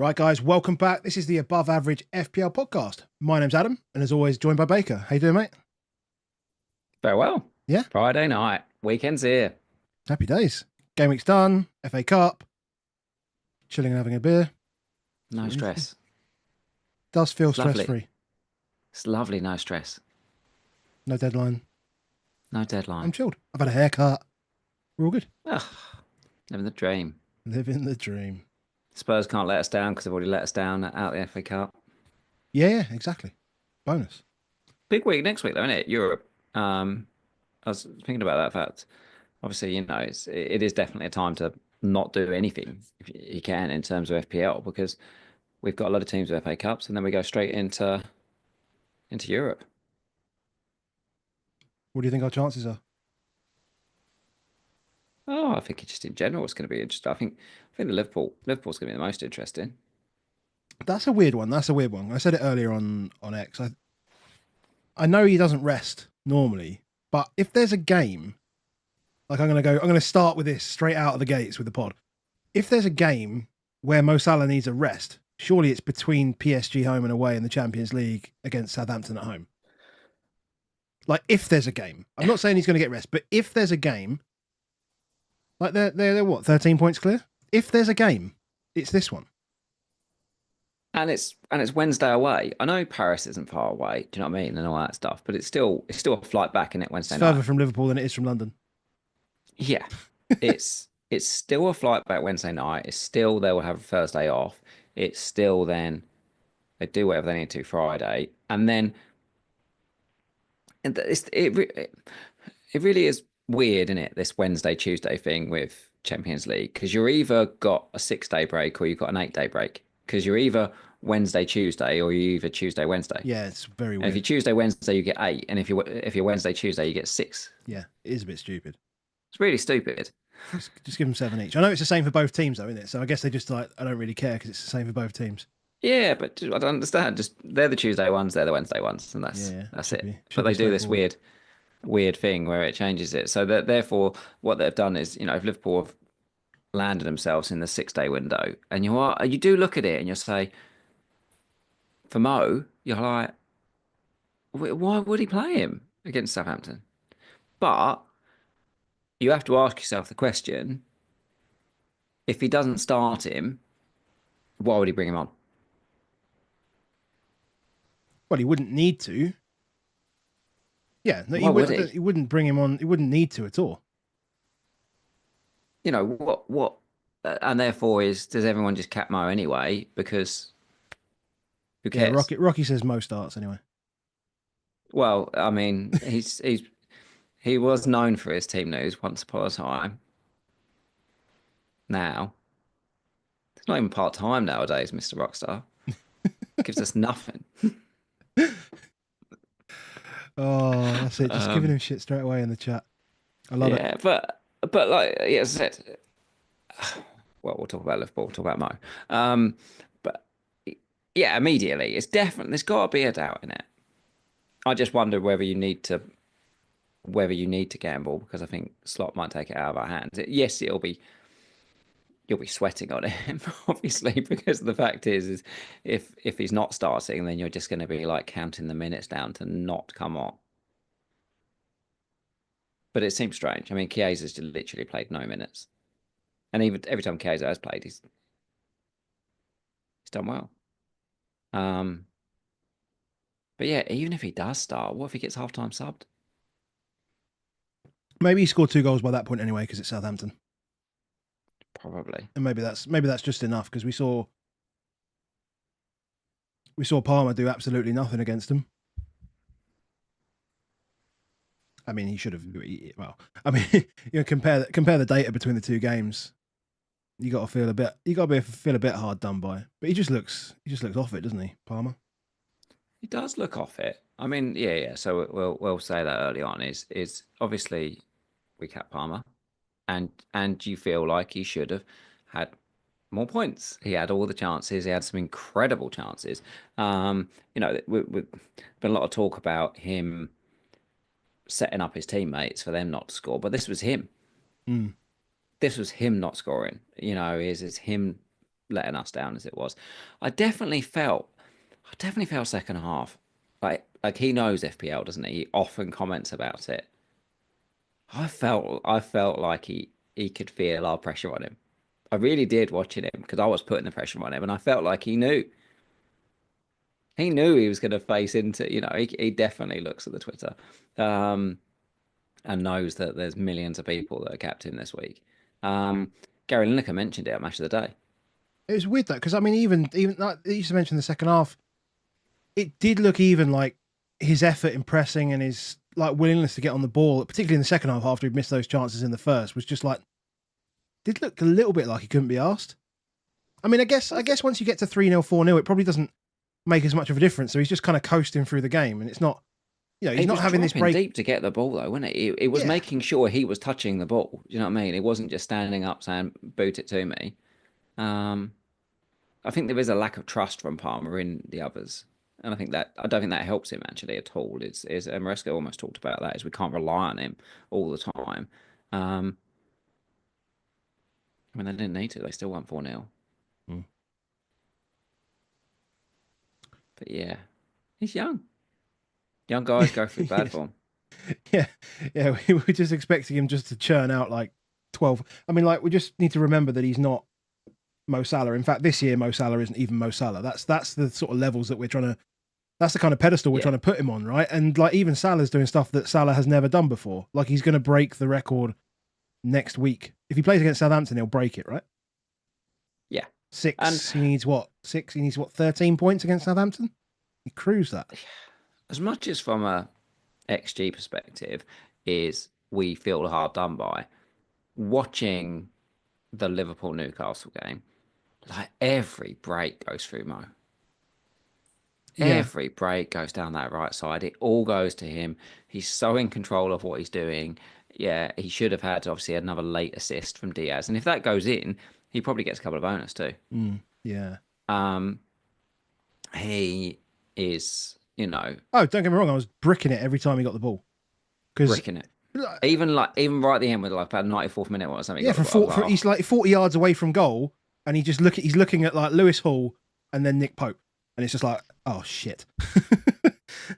Right, guys, welcome back. This is the Above Average FPL podcast. My name's Adam, and as always, joined by Baker. How you doing, mate? Very well. Yeah, Friday night. Weekend's here. happy days. Game week's done. FA Cup. Chilling and having a beer. No stress. Does feel It's lovely. stress-free. It's lovely, no stress. No deadline. No I'm deadline. chilled. I've had a haircut. We're all good. Ugh, living the dream. Living the dream. Spurs can't let us down because they've already let us down out the FA Cup. Yeah, exactly. Bonus. Big week next week, though, isn't it? Europe. I was thinking about that fact. Obviously, it is definitely a time to not do anything if you can in terms of FPL because we've got a lot of teams with FA Cups and then we go straight into Europe. What do you think our chances are? Oh, I think just in general it's going to be interesting. I think Liverpool's going to be the most interesting. That's a weird one. I said it earlier on X. I know he doesn't rest normally, but if there's a game, like I'm going to start with this straight out of the gates with the pod. If there's a game where Mo Salah needs a rest, surely it's between PSG home and away in the Champions League against Southampton at home. Like if there's a game, I'm not saying he's going to get rest, but if there's a game, like they're what, 13 points clear? If there's a game, it's this one. And it's Wednesday away. I know Paris isn't far away, do you know what I mean? And all that stuff, but it's still a flight back in it Wednesday It's night. further from Liverpool than it is from London. Yeah. It's still a flight back Wednesday night. It's still they will have a Thursday off. It's still then they do whatever they need to Friday. And then it really is weird, isn't it? This Wednesday, Tuesday thing with Champions League. Because you're either got a 6-day break or you've got an 8-day break. Because you're either Wednesday, Tuesday, or you either Tuesday, Wednesday. Yeah, it's very And weird. if you Tuesday, Wednesday, you get 8, and if you're Wednesday, Tuesday, you get 6. Yeah, it is a bit stupid. It's really stupid. Just give them 7 each. I know it's the same for both teams, though, isn't it? So I guess they just like, I don't really care because it's the same for both teams. Yeah, but I don't understand. Just they're the Tuesday ones, they're the Wednesday ones, and that's should it. be But they do this straightforward. weird thing where it changes it. So that therefore, what they've done is, if Liverpool have landed themselves in the 6-day window, and you do look at it and you say, for Mo, you're like, why would he play him against Southampton? But you have to ask yourself the question: if he doesn't start him, why would he bring him on? Well, he wouldn't need to. Yeah, no, Why would he? He wouldn't bring him on. He wouldn't need to at all. What, and therefore does everyone just cap Mo anyway? Because who Yeah, cares? Rocky says Mo starts anyway. Well, I mean, he was known for his team news once upon a time. Now, it's not even part time nowadays, Mr. Rockstar. Gives us nothing. Oh, that's it. Just giving Um, him shit straight away in the chat. I love it. yeah, but like as I said, well, we'll talk about Liverpool, we'll talk about Mo. But yeah, immediately, there's got to be a doubt in it. I just wonder whether you need to gamble because I think Slot might take it out of our hands. Yes, you'll be sweating on him, obviously, because the fact is if he's not starting, then you're just going to be like counting the minutes down to not come on. But it seems strange. I mean, Chiesa's literally played no minutes, and even every time Chiesa has played, he's done well. Um, but yeah, even if he does start, what if he gets half-time subbed? Maybe he scored 2 goals by that point anyway because it's Southampton, Probably. and maybe that's just enough because we saw Palmer do absolutely nothing against him. I mean, he should have. Well, I mean, compare the data between the 2 games. You got to feel a bit hard done by. But he just looks off it, doesn't he, Palmer? He does look off it. I mean, yeah. So we'll say that early on is obviously we capped Palmer, and you feel like he should have had more points. He had all the chances. He had some incredible chances. We've been a lot of talk about him setting up his teammates for them not to score, but this was him. Mm. This was him not scoring. Is him letting us down as it was. I definitely felt, I definitely felt second half. Like he knows FPL, doesn't he? He often comments about it. I felt like he could feel our pressure on him. I really did watching him because I was putting the pressure on him, and I felt like he knew. He knew he was going to face into, he definitely looks at the Twitter, um, and knows that there's millions of people that are captain this week. Um, Gary Lineker mentioned it at Match of the Day. It was weird though, because I mean, even like you used to mention the second half, it did look even like his effort in pressing and his like willingness to get on the ball, particularly in the second half after he'd missed those chances in the first, was just like did look a little bit like he couldn't be asked. I mean, I guess once you get to 3-0, 4-0, it probably doesn't make as much of a difference. So he's just kind of coasting through the game, and it's not, he's He not was having this dropping break. deep to get the ball, though, wasn't it? It was Yeah, making sure he was touching the ball. Do you know what I mean? It wasn't just standing up saying, boot it to me. Um, I think there is a lack of trust from Palmer in the others. And I don't think that helps him actually at all. Is Maresca almost talked about that, is we can't rely on him all the time. Um, I mean, they didn't need to. They still won 4-0. Mm. But yeah, he's young. Young guys go through bad form. yeah, yeah. We were just expecting him just to churn out like 12. I mean, like we just need to remember that he's not Mo Salah. In fact, this year Mo Salah isn't even Mo Salah. That's the sort of levels that we're trying to. That's the kind of pedestal we're Yeah. trying to put him on, right? And like even Salah's doing stuff that Salah has never done before. Like he's going to break the record next week. If he plays against Southampton, he'll break it, right? Yeah. Six. And He needs what? Six. He needs what? 13 points against Southampton. He cruised that. as much as from a XG perspective is we feel hard done by, watching the Liverpool Newcastle game, like every break goes through Mo. Yeah. Every break goes down that right side. It all goes to him. He's so in control of what he's doing. Yeah, he should have had obviously another late assist from Diaz. And if that goes in, he probably gets a couple of bonus too. Yeah. Um, he is, Oh, don't get me wrong. I was bricking it every time he got the ball because bricking it. Even right at the end with like about 94th minute or something. yeah, Got the ball. he's like 40 yards away from goal, and he's looking at like Lewis Hall and then Nick Pope, and it's just like, oh shit.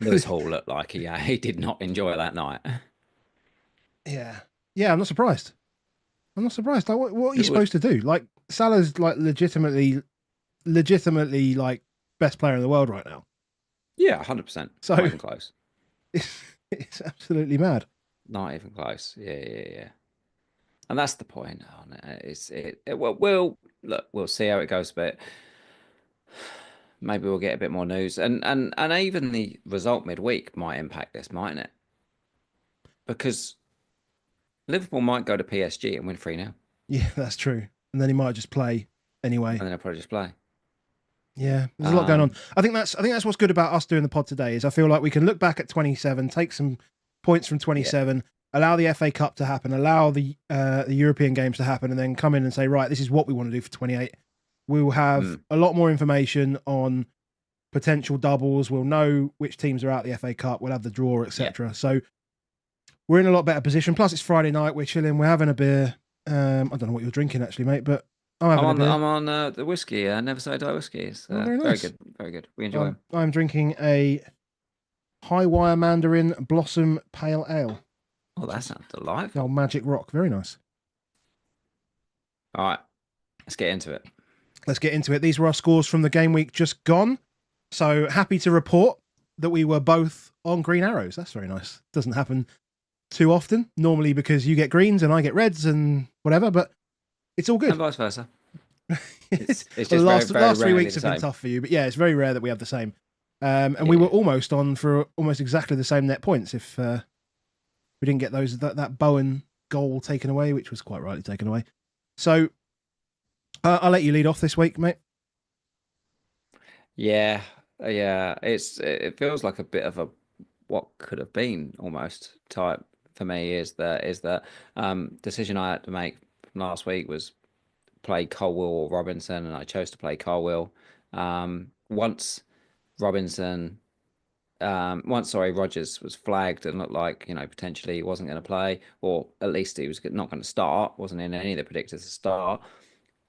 Lewis Hall looked like he did not enjoy that night. Yeah, yeah. I'm not surprised. I'm not surprised. Like, what are you It was, supposed to do? Like Salah's like legitimately like best player in the world right now. yeah, 100%. So Not even close. it's absolutely mad. Not even close. Yeah. And that's the point. We'll look. We'll see how it goes, but maybe we'll get a bit more news, and even the result midweek might impact this, mightn't it? Because Liverpool might go to PSG and win 3-0, Yeah, that's true. And then he might just play anyway. and then they'll probably just play. Yeah, there's a lot going on. Um, I think that's what's good about us doing the pod today is I feel like we can look back at 27, take some points from 27, allow the FA Cup to happen, allow the European games to happen, and then come in and say, right, this is what we want to do for 28. We'll have a lot more information on potential doubles. We'll know which teams are out the FA Cup. We'll have the draw, etc. So we're in a lot better position. Plus, it's Friday night. We're chilling. We're having a beer. I don't know what you're drinking actually, mate, but I'm having a beer. I'm on the whiskey. Never Say Die whiskey. It's Oh, very very nice. good, very good. We enjoy them. I'm drinking a High Wire Mandarin Blossom Pale Ale. Oh, that sounds The delightful. old Magic Rock. Very nice. All right, let's get into it. Let's get into it. These were our scores from the game week just gone. So happy to report that we were both on green arrows. That's very nice. Doesn't happen too often. Normally because you get greens and I get reds and whatever, but it's all good. And vice versa. It's just Well, the last very 3 rarely weeks the have been same. tough for you, but yeah, it's very rare that we have the same. And we were almost on for almost exactly the same net points if we didn't get that Bowen goal taken away, which was quite rightly taken away. So I'll let you lead off this week, mate. Yeah. It feels like a bit of a what could have been almost type for me is that decision I had to make from last week was play Colwill or Robinson, and I chose to play Colwill. Once Robinson, Rogers was flagged and looked like potentially he wasn't going to play, or at least he was not going to start. Wasn't in any of the predictors to start.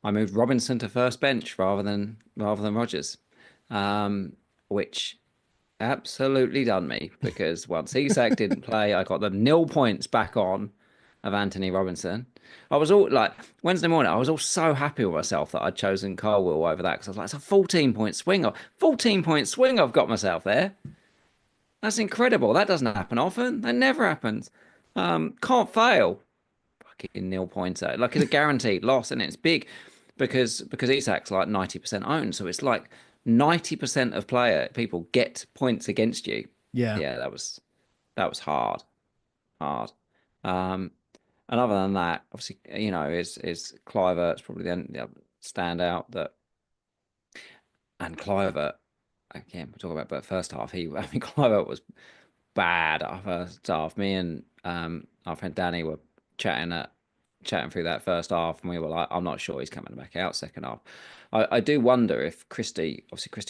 I moved Robinson to first bench rather than Rodgers, which absolutely done me because once Isak didn't play, I got the 0 points back on of Anthony Robinson. I was all like Wednesday morning. I was all so happy with myself that I'd chosen Colwill over that because I was like, it's a 14-point swing. 14-point swing I've got myself there. That's incredible. That doesn't happen often. That never happens. Can't fail. Fucking 0 pointer. Like it's a guaranteed loss, and it's big because Isak's like 90% owned. So it's like 90% of player people get points against you. Yeah, Yeah, that was hard. Hard. Um, and other than that, obviously, is Clivert's probably the other standout that and Clivert again we're talking about but first half I mean Clivert was bad at first half. Me and our friend Danny were chatting through that first half, and we were like, I'm not sure he's coming back out second half. I do wonder if Christie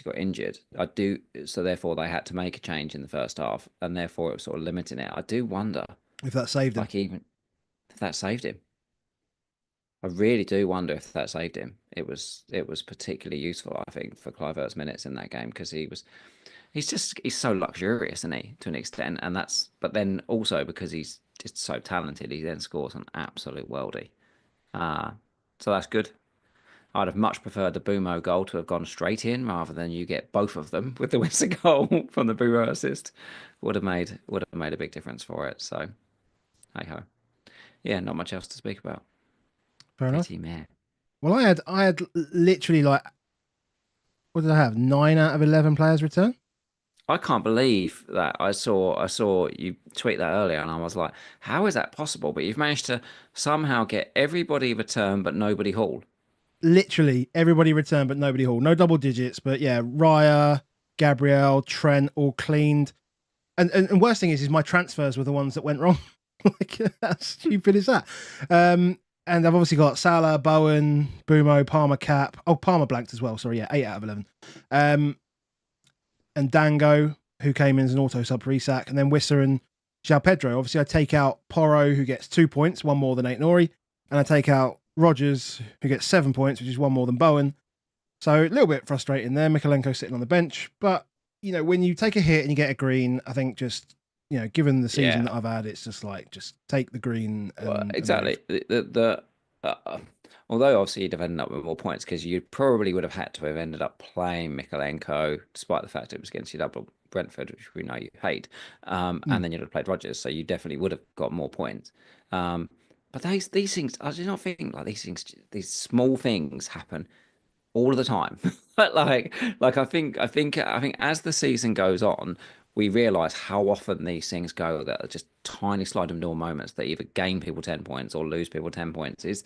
got injured. I do, so therefore they had to make a change in the first half, and therefore it was sort of limiting it. I do wonder, if that saved him. like even if that saved him. I really do wonder if that saved him. It was particularly useful, I think, for Clivert's minutes in that game because he's so luxurious, isn't he, to an extent, and but then also because he's just so talented, he then scores an absolute worldie. Uh, so that's good. I'd have much preferred the Bumo goal to have gone straight in rather than you get both of them with the Windsor goal from the Bumo assist. Would have made a big difference for it. So hey ho. Yeah, not much else to speak about. Fair enough. Pretty meh. Well, I had literally like, what did I have? 9 out of 11 players return. I can't believe that I saw you tweet that earlier, and I was like, how is that possible? But you've managed to somehow get everybody return, but nobody haul. Literally everybody returned, but nobody hauled. No double digits, but yeah, Raya, Gabriel, Trent, all cleaned. And worst thing is my transfers were the ones that went wrong. Like how stupid is that? And I've obviously got Salah, Bowen, Bumo, Palmer, Cap. Oh, Palmer blanked as well. Sorry, yeah, 8 out of 11. And Dango, who came in as an auto sub for Isak, and then Wissa and João Pedro. Obviously, I take out Porro, who gets 2 points, one more than Nori, and I take out Rodgers, who gets 7 points, which is one more than Bowen. So a little bit frustrating there. Mikalenko sitting on the bench, but when you take a hit and you get a green, I think just given the season that I've had, it's just like just take the green. Well, exactly. Although obviously you'd have ended up with more points because you probably would have had to have ended up playing Mikalenko, despite the fact it was against your double Brentford, which we know you hate, and then you'd have played Rodgers, so you definitely would have got more points. But these things, I do not think like these small things happen all of the time. But like I think as the season goes on, we realise how often these things go that are just tiny sliding door moments that either gain people 10 points or lose people 10 points. Is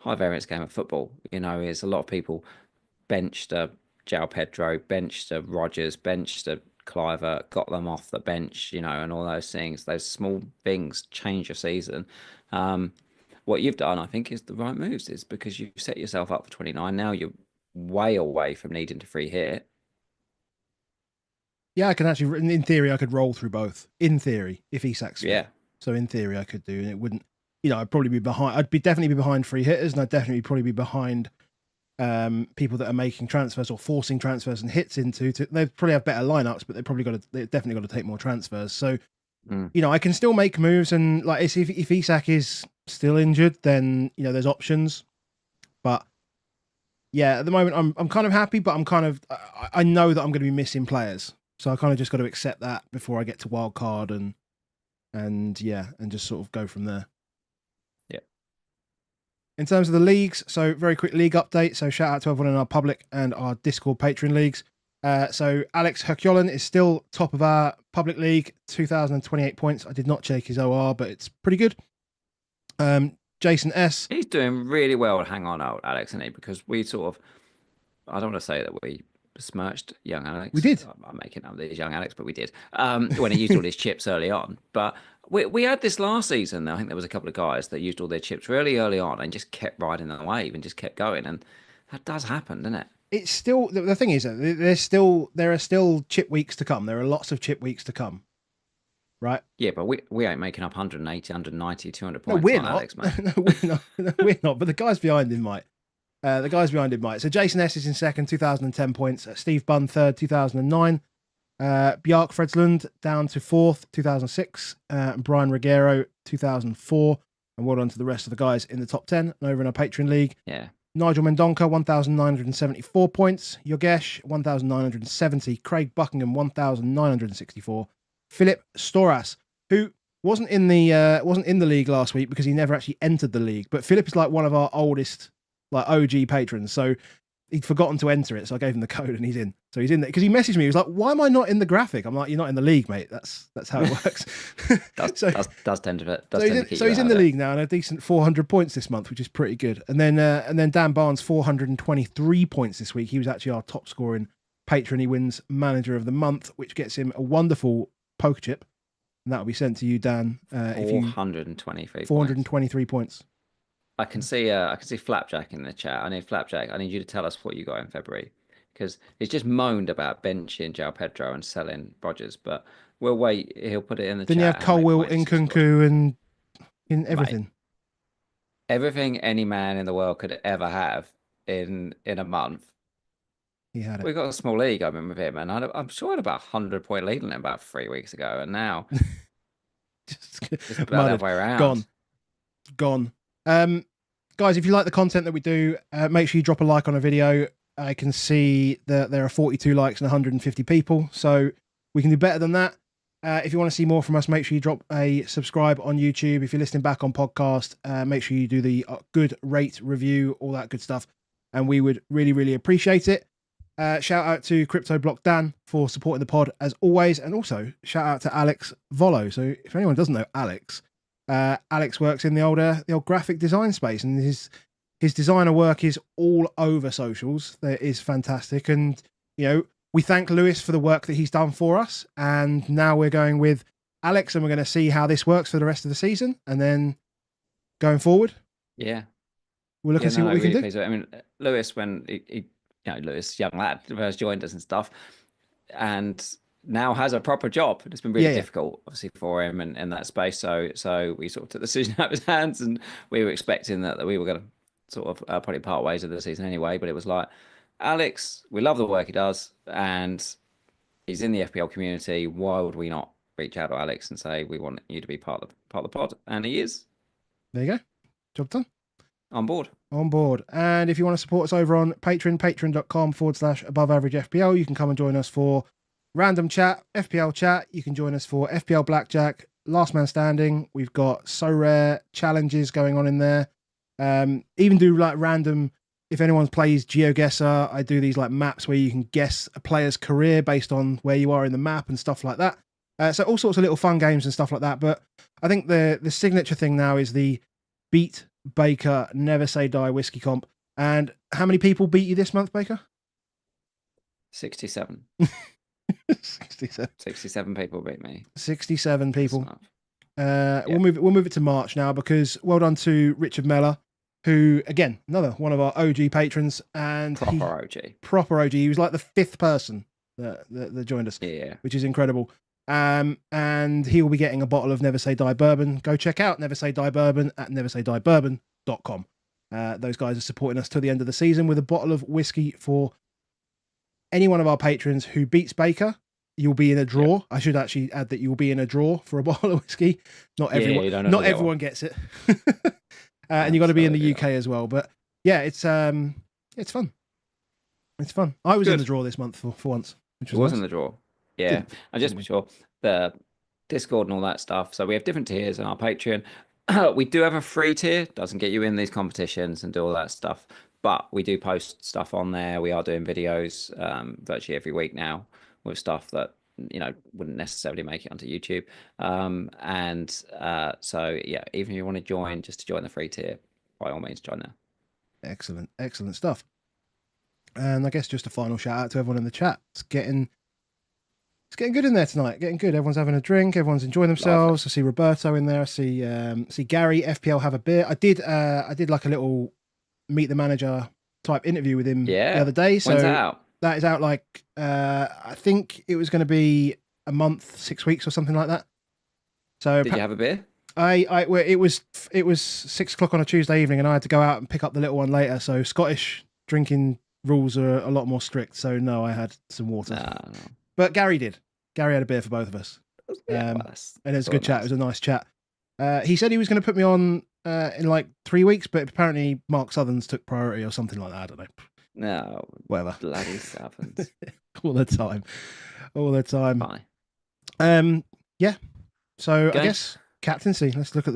high variance game of football. Is a lot of people benched a João Pedro, benched a Rodgers, benched a Cliver, got them off the bench, and all those things. Those small things change your season. What you've done, I think, is the right moves. Is because you set yourself up for 29. Now you're way away from needing to free hit. Yeah, I can actually, in theory, I could roll through both. In theory, if Isak's fit. Yeah. So in theory, I could do, and it wouldn't. I'd probably be behind. Definitely be behind free hitters, and I'd definitely probably be behind people that are making transfers or forcing transfers and hits into. They probably have better lineups, but they definitely got to take more transfers. So I can still make moves, and like if Isak is still injured, then there's options. But yeah, at the moment I'm kind of happy, but I'm kind of I know that I'm going to be missing players, so I kind of just got to accept that before I get to wild card and just sort of go from there. Yeah. In terms of the leagues, so very quick league update. So shout out to everyone in our public and our Discord Patreon leagues. So Alex Herculen is still top of our public league, 2,028 points. I did not check his OR, but it's pretty good. Jason S. He's doing really well to hang on out, Alex, isn't he? Because we I don't want to say that we besmirched young Alex. We did. I'm making up these young Alex, but we did. When he used all his chips early on. But we had this last season. I think there was a couple of guys that used all their chips really early on and just kept riding the wave and just kept going. And that does happen, doesn't it? It's still, the thing is, there are still chip weeks to come. There are lots of chip weeks to come. Right? Yeah, but we ain't making up 180, 190, 200 points no, we're on not. Alex, mate. No, we're not. No, we're not. But the guys behind him might. The guys behind him might. So Jason S is in second, 2010 points. Steve Bunn third, 2009. Bjark Fredslund down to fourth, 2006. And Brian Reguero, 2004. And well done to the rest of the guys in the top 10 and over in our Patreon league. Yeah. Nigel Mendonca, 1,974 points. Yogesh, 1,970. Craig Buckingham, 1,964. Philip Storas, who wasn't in the league last week because he never actually entered the league. But Philip is like one of our oldest, like OG patrons. So he'd forgotten to enter it. So I gave him the code and he's in. So he's in there because he messaged me. He was like, "Why am I not in the graphic?" I'm like, "You're not in the league, mate. That's how it works." does tend to he's in the league now and a decent 400 points this month, which is pretty good. And then Dan Barnes, 423 points this week. He was actually our top scoring patron. He wins Manager of the Month, which gets him a wonderful poker chip, and that will be sent to you, Dan. 423 points. I can see Flapjack in the chat. I need you to tell us what you got in February, because he's just moaned about benching João Pedro and selling Rodgers, but we'll wait. He'll put it in the chat. Then you have Colwill, Nkunku, and in everything. Mate, everything any man in the world could ever have in a month. He had it. We got a small league, I remember, with him, and I'm sure I had about 100-point lead on him about 3 weeks ago, and now just about that way around. Gone. Guys, if you like the content that we do, make sure you drop a like on a video. I can see that there are 42 likes and 150 people, so we can do better than that. If you want to see more from us, make sure you drop a subscribe on YouTube. If you're listening back on podcast, make sure you do the good rate review, all that good stuff, and we would really, really appreciate it. Shout out to Crypto Block Dan for supporting the pod as always, and also shout out to Alex Volo. So if anyone doesn't know Alex, Alex works in the old graphic design space, and his designer work is all over socials. That is fantastic, and we thank Lewis for the work that he's done for us, and now we're going with Alex, and we're going to see how this works for the rest of the season, and then going forward, we'll look and see what we can do. So, I mean, Lewis, when he Lewis, young lad, first joined us and stuff, and now has a proper job. It's been really difficult, obviously, for him in that space. So we sort of took the decision out of his hands, and we were expecting that we were going to sort of probably part ways of the season anyway. But it was like, Alex, we love the work he does, and he's in the FPL community. Why would we not reach out to Alex and say we want you to be part of the pod? And he is. There you go. Job done. On board. And if you want to support us over on Patreon, patreon.com/aboveaveragefpl, you can come and join us for random chat, FPL chat. You can join us for FPL Blackjack, Last Man Standing. We've got So Rare challenges going on in there. Even do like random, if anyone plays GeoGuessr, I do these like maps where you can guess a player's career based on where you are in the map and stuff like that. So all sorts of little fun games and stuff like that. But I think the signature thing now is the Beat Baker Never Say Die whiskey comp. And how many people beat you this month, Baker? 67. 67 people beat me. 67 people. We'll move it to March now, because well done to Richard Meller, who again, another one of our OG patrons, and proper OG. He was like the fifth person that joined us, which is incredible. And he will be getting a bottle of Never Say Die bourbon. Go check out Never Say Die bourbon at neversaydie.bourbon.com. Those guys are supporting us till the end of the season with a bottle of whiskey for any one of our patrons who beats Baker. You'll be in a draw. Yep. I should actually add that you will be in a draw for a bottle of whiskey. Not everyone, not everyone gets it. And you got to be in the UK as well. But yeah, it's fun. It's fun. I was in the draw this month for once. Which was in the draw. Yeah, and just to be sure, the Discord and all that stuff. So we have different tiers on our Patreon. We do have a free tier. Doesn't get you in these competitions and do all that stuff. But we do post stuff on there. We are doing videos virtually every week now with stuff that wouldn't necessarily make it onto YouTube. So yeah, even if you want to join, just to join the free tier, by all means, join there. Excellent stuff. And I guess just a final shout out to everyone in the chat. It's getting good in there tonight. Getting good. Everyone's having a drink. Everyone's enjoying themselves. I see Roberto in there. I see Gary FPL have a beer. I did like a little meet the manager type interview with him the other day. So when's that out? That is out like I think it was going to be a month, 6 weeks or something like that. So did you have a beer? well, it was 6 o'clock on a Tuesday evening, and I had to go out and pick up the little one later. So Scottish drinking rules are a lot more strict. So no, I had some water, No. but Gary did. Gary had a beer for both of us, Yeah, well, and it was that's a all good that chat. It was matters. a nice chat. He said he was going to put me on in like 3 weeks, but apparently Mark Southerns took priority or something like that. I don't know. No, Whatever. bloody Southamptons. All the time, all the time. Fine. Yeah. So I Games. guess captaincy. Let's look at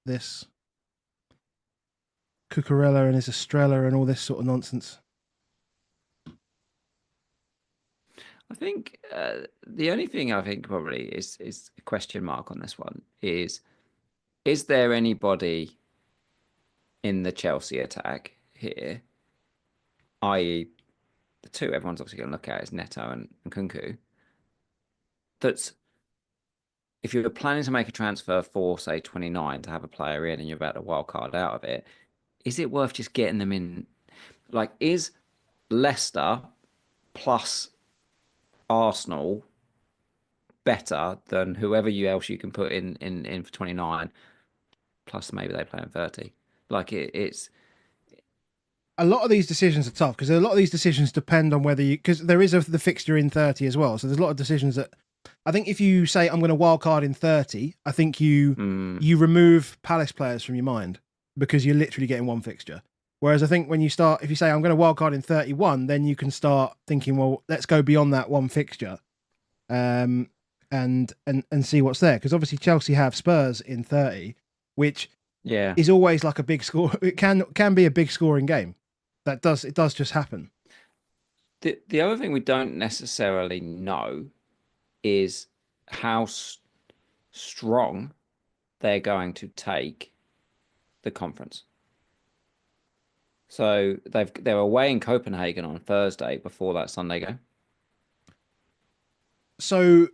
this. Cucurella and his Estrella and all this sort of nonsense. I think the only thing I think probably is a question mark on this one is there anybody in the Chelsea attack here, i.e. the two everyone's obviously going to look at is Neto and Kunku, that's if you're planning to make a transfer for say 29 to have a player in and you're about to wild card out of it, is it worth just getting them in? Like, is Leicester plus Arsenal better than whoever else you can put in for 29? Plus, maybe they play in 30. Like it's A lot of these decisions are tough because a lot of these decisions depend on whether you because there is the fixture in 30 as well. So there's a lot of decisions that I think if you say I'm going to wild card in 30, I think you remove Palace players from your mind because you're literally getting one fixture. Whereas I think when you start, if you say I'm going to wild card in 31, then you can start thinking, well, let's go beyond that one fixture, and see what's there. Because obviously Chelsea have Spurs in 30, which yeah. is always like a big score. It can be a big scoring game. It does just happen. The other thing we don't necessarily know is how strong they're going to take the conference. So they're away in Copenhagen on Thursday before that Sunday game. So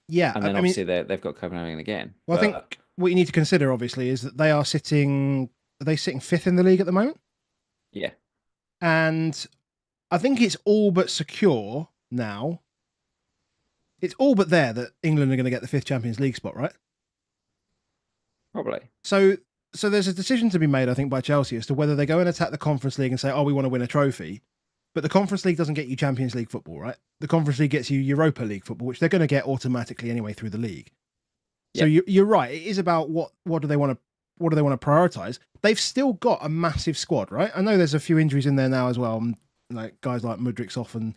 yeah, And then I mean, obviously they've got Copenhagen again. well, I But think what you need to consider obviously is that they are sitting. Are they sitting fifth in the league at the moment? yeah, And I think it's all but secure now. It's all but there that England are going to get the fifth Champions League spot, right? probably. So there's a decision to be made, I think, by Chelsea as to whether they go and attack the Conference League and say, "Oh, we want to win a trophy," but the Conference League doesn't get you Champions League football, right? The Conference League gets you Europa League football, which they're going to get automatically anyway through the league. So Yeah. you're right. It is about what do they want to prioritize. They've still got a massive squad, right? I know there's a few injuries in there now as well, like guys like Mudrik's off and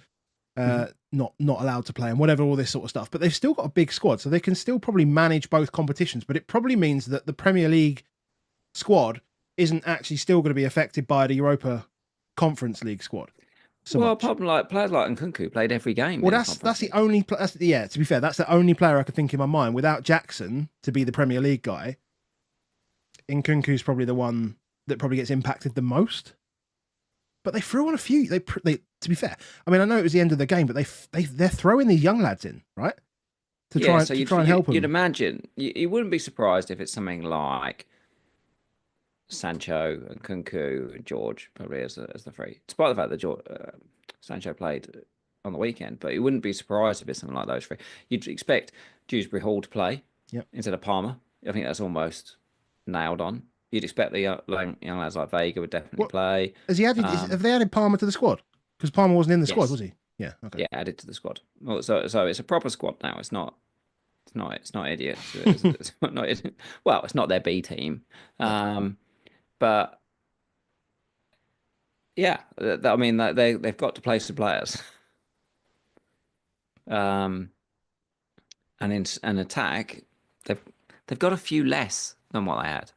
not allowed to play and whatever, all this sort of stuff. But they've still got a big squad, so they can still probably manage both competitions. But it probably means that the Premier League squad isn't actually still going to be affected by the Europa Conference League squad. So Well, much. apart from like players like Nkunku played every game. Well, In the that's Conference the League. only yeah. To be fair, that's the only player I could think in my mind without Jackson to be the Premier League guy. Nkunku's probably the one that probably gets impacted the most. But they threw on a few. They to be fair, I mean, I know it was the end of the game, but they're throwing these young lads in, right? To Yeah, try so to try and help you'd them. imagine you wouldn't be surprised if it's something like Sancho and Kunku and George probably as the three. Despite the fact that Sancho played on the weekend, but you wouldn't be surprised if it's something like those three. You'd expect Dewsbury Hall to play Yep. instead of Palmer. I think that's almost nailed on. You'd expect the young lads like Vega would definitely What play. has he added? Have they added Palmer to the squad? Because Palmer wasn't in the squad, Yes, was he? Yeah. Okay. yeah, added to the squad. Well, so it's a proper squad now. It's not idiots. It's not, well, it's not their B team. But yeah, I mean, they've got to place the players. Um, and in an attack, they've they've got a few less than what they had,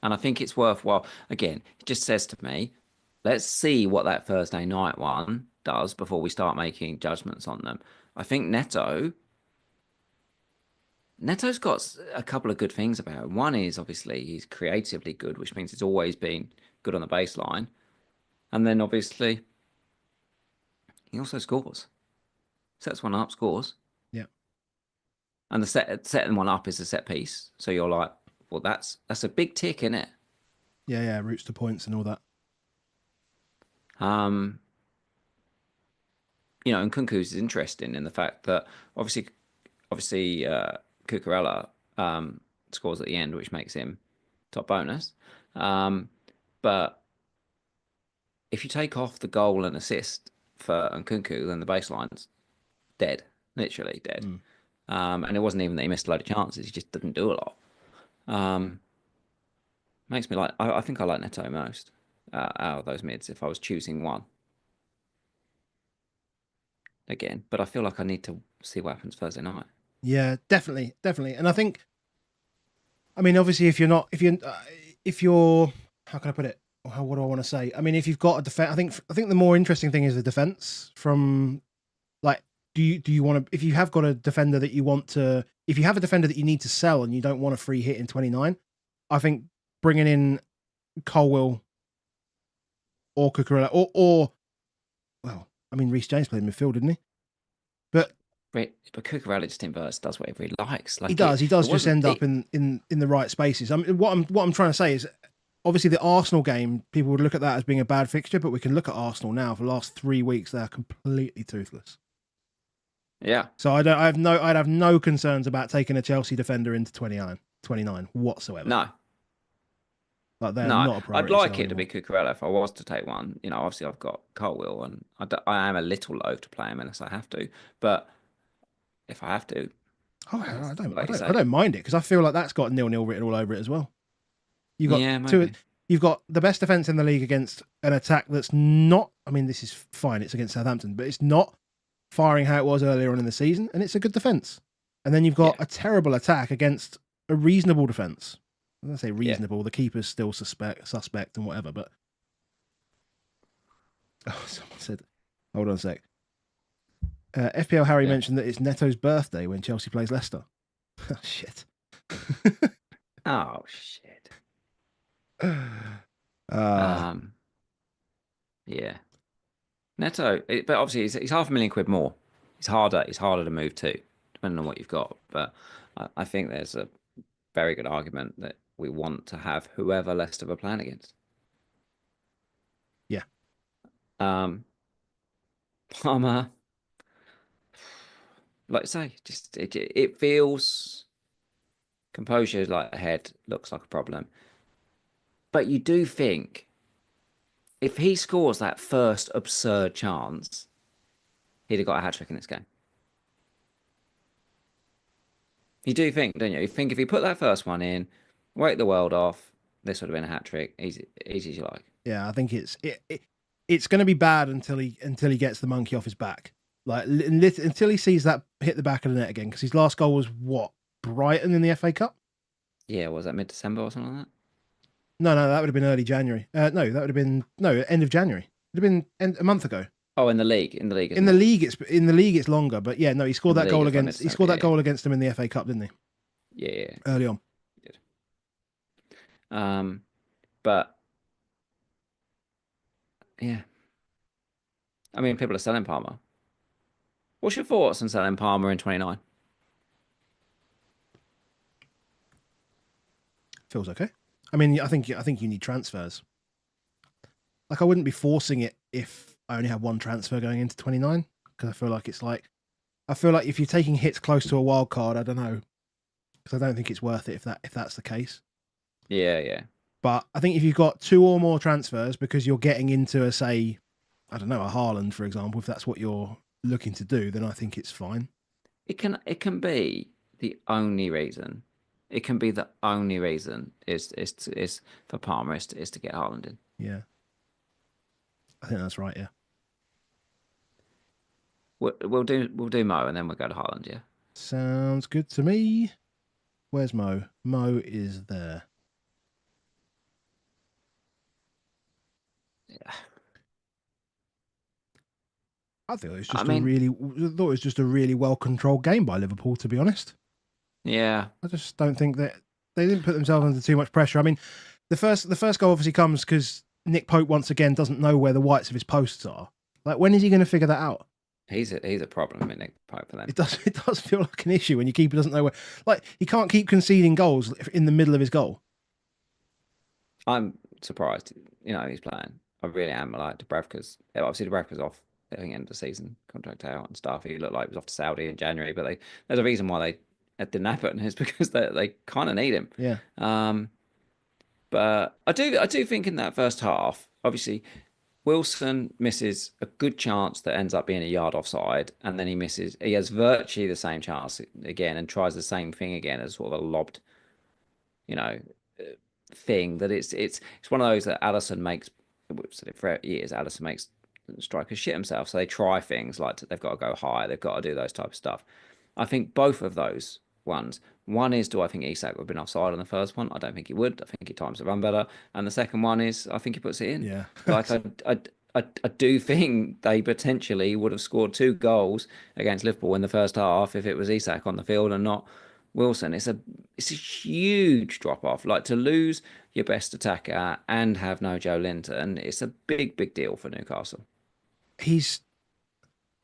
and I think it's worthwhile. Again, it just says to me, let's see what that Thursday night one does before we start making judgments on them. I think Neto's got a couple of good things about him. One is obviously he's creatively good, which means he's always been good on the baseline, and then obviously he also scores, sets one up, scores. Yeah. And the setting one up is a set piece. So you're like, well, that's a big tick in it. Yeah. Yeah. Routes to points and all that. Um, and Kunku's is interesting in the fact that obviously, Cucurella scores at the end, which makes him top bonus. Um, but if you take off the goal and assist for Nkunku, then the baseline's dead, literally dead. Mm. And it wasn't even that he missed a load of chances; he just didn't do a lot. Um, makes me like. I think I like Neto most out of those mids if I was choosing one again. But I feel like I need to see what happens Thursday night. Yeah, definitely, definitely. And I think, I mean, obviously, if you're, how can I put it? Or how, what do I want to say? I mean, if you've got a defense, I think the more interesting thing is the defense from, like, do you want to, if you have got a defender that you want to, if you have a defender that you need to sell and you don't want a free hit in 29, I think bringing in Colwill or Cucurella or well, I mean, Reece James played midfield, didn't he? But But Cucurella just inverts, does whatever he likes. he Like does. He does it just wasn't end up it. in the right spaces. I mean, what I'm trying to say is, obviously, the Arsenal game, people would look at that as being a bad fixture, but we can look at Arsenal now. For the last 3 weeks, they are completely toothless. Yeah. So I'd have no concerns about taking a Chelsea defender into 29 whatsoever. No. Like, they're No, not a I'd priority like sell it to be anymore. Cucurella if I was to take one. You know, obviously I've got Colwill, and I am a little loath to play him unless I have to. But if I have to, Oh, yes, I don't, I like you don't, I say, don't mind it because I feel like that's got 0-0 written all over it as well. You've got yeah, two. maybe, You've got the best defense in the league against an attack that's not. I mean, this is fine. It's against Southampton, but it's not firing how it was earlier on in the season, and it's a good defense. And then you've got yeah, a terrible attack against a reasonable defense. I'm gonna say yeah, reasonable. The keeper's still suspect, and whatever. But oh, someone said, hold on a sec. FPL Harry yeah. mentioned that it's Neto's birthday when Chelsea plays Leicester. Oh, shit. Oh shit. uh, Um, yeah. Neto, but obviously he's £500,000 more. He's harder to move to, depending on what you've got. But I think there's a very good argument that we want to have whoever Leicester are playing against. yeah. Um, Palmer, like I say, just it feels composure like ahead looks like a problem. But you do think if he scores that first absurd chance, he'd have got a hat trick in this game. You do think, don't you? You think if he put that first one in, wake the world off, this would have been a hat trick, easy as you like. Yeah, I think it's going to be bad until he gets the monkey off his back. Like, until he sees that hit the back of the net again, because his last goal was what, Brighton in the FA Cup? Yeah, was that mid-December or something like that? No, that would have been early January. No, that would have been end of January. It would have been a month ago. Oh, in the league, it's In the more. league, it's longer, but yeah, no, he scored In the that league, goal it's like against he mid-December. scored Yeah, that goal against them in the FA Cup, didn't he? yeah, yeah, yeah, Early on. he did. But yeah, I mean, people are selling Palmer. What's your thoughts on selling Palmer in 29? Feels okay. I mean, I think you need transfers. Like, I wouldn't be forcing it if I only had one transfer going into 29, because I feel like if you're taking hits close to a wild card, I don't know, because I don't think it's worth it if that's the case. Yeah, yeah. But I think if you've got two or more transfers because you're getting into a, say, I don't know, a Haaland, for example, if that's what you're looking to do, then I think it's fine. It can be the only reason. It can be the only reason is for Palmer is to get Haaland in. Yeah, I think that's right. Yeah, We'll do Mo and then we'll go to Haaland. Yeah. sounds good to me. Where's Mo? Mo is there. Yeah. I think it was I just mean, a really well controlled game by Liverpool, to be honest. yeah. I just don't think that they didn't put themselves under too much pressure. I mean, the first goal obviously comes because Nick Pope once again doesn't know where the whites of his posts are. Like, when is he going to figure that out? He's a problem in Nick Pope for them. It does feel like an issue when your keeper doesn't know where. Like, he can't keep conceding goals in the middle of his goal. I'm surprised. He's playing. I really am. Like Dubravka's obviously Dubravka's off. I think end of the season contract out and stuff. He looked like he was off to Saudi in January, but there's a reason why they didn't happen is because they kind of need him. Yeah. Um, but I do think in that first half, obviously Wilson misses a good chance that ends up being a yard offside, and then he has virtually the same chance again and tries the same thing again as sort of a lobbed, you know, uh, thing that it's one of those that Allison makes. We've said it for years. Allison makes strikers shit himself, so they try things like they've got to go high, they've got to do those type of stuff. I think both of those ones. One is, do I think Isak would have been offside on the first one? I don't think he would. I think he times the run better. And the second one is, I think he puts it in. Yeah. Like I do think they potentially would have scored 2 goals against Liverpool in the first half if it was Isak on the field and not Wilson. It's a huge drop off. Like to lose your best attacker and have no Joe Linton, it's a big deal for Newcastle. He's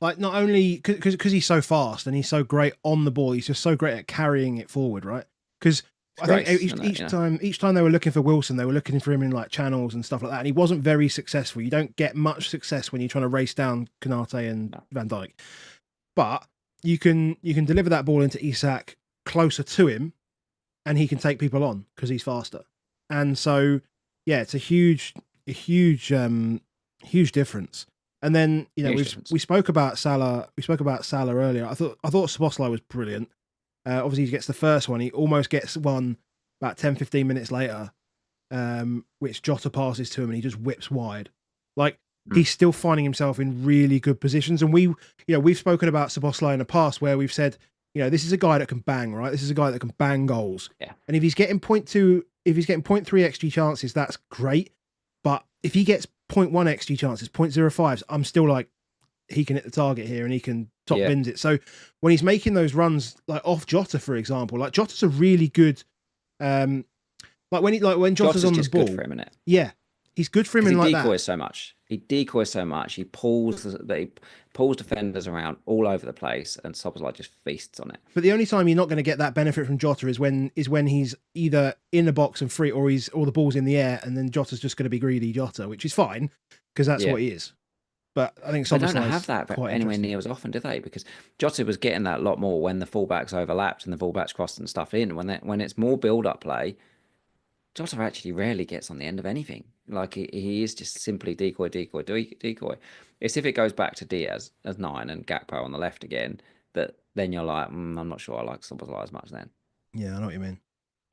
like not only because he's so fast and he's so great on the ball, he's just so great at carrying it forward, right? Because I think each time they were looking for Wilson, they were looking for him in like channels and stuff like that, and he wasn't very successful. You don't get much success when you're trying to race down Kanate and Van Dijk, but you can deliver that ball into Isak closer to him, and he can take people on because he's faster. And so, yeah, it's a huge difference. And then we spoke about Salah. We spoke about Salah earlier. I thought Szoboszlai was brilliant. Obviously, he gets the first one. He almost gets one about 10, 15 minutes later, which Jota passes to him and he just whips wide. Like he's still finding himself in really good positions. And we've spoken about Szoboszlai in the past where we've said, this is a guy that can bang, right? This is a guy that can bang goals. Yeah. And if he's getting 0.3 XG chances, that's great. But if he gets 0.1 XG chances, 0.05s, I'm still like, he can hit the target here and he can top bins it. So when he's making those runs like off Jota, for example, like Jota's a really good, when Jota's on the ball, good for him, isn't it? Yeah, he's good for him in like that. He decoys so much. He decoys so much. He pulls defenders around all over the place, and Szoboszlai just feasts on it. But the only time you're not going to get that benefit from Jota is when he's either in the box and free, or the ball's in the air, and then Jota's just going to be greedy Jota, which is fine because that's what he is. But I think Szoboszlai don't have that anywhere near as often, do they? Because Jota was getting that a lot more when the fullbacks overlapped and the fullbacks crossed and stuff in. When it's more build-up play, Jota actually rarely gets on the end of anything. Like he is just simply decoy. It's if it goes back to Diaz as 9 and Gakpo on the left again, that then you're like, I'm not sure I like Szoboszlai as much then. Yeah, I know what you mean.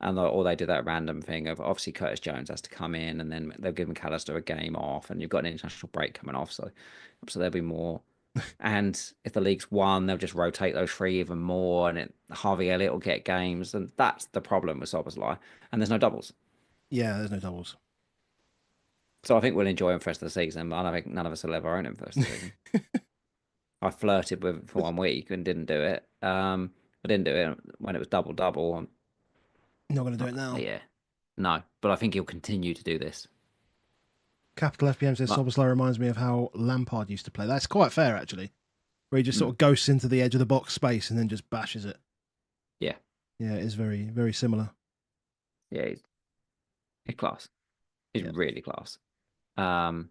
And or they do that random thing of obviously Curtis Jones has to come in, and then they'll give McAllister a game off, and you've got an international break coming off, so there'll be more. And if the league's won, they'll just rotate those 3 even more, and Harvey Elliott will get games, and that's the problem with Szoboszlai. And there's no doubles. Yeah, there's no doubles. So I think we'll enjoy him for the rest of the season, but I don't think none of us will ever own him for the rest of the season. I flirted with it for 1 week and didn't do it. I didn't do it when it was double. Not going to do it now. Yeah. No, but I think he'll continue to do this. Capital FPM says Szoboszlai reminds me of how Lampard used to play. That's quite fair, actually. Where he just sort of ghosts into the edge of the box space and then just bashes it. Yeah. Yeah, it is very, very similar. Yeah, he's class. He's really class. I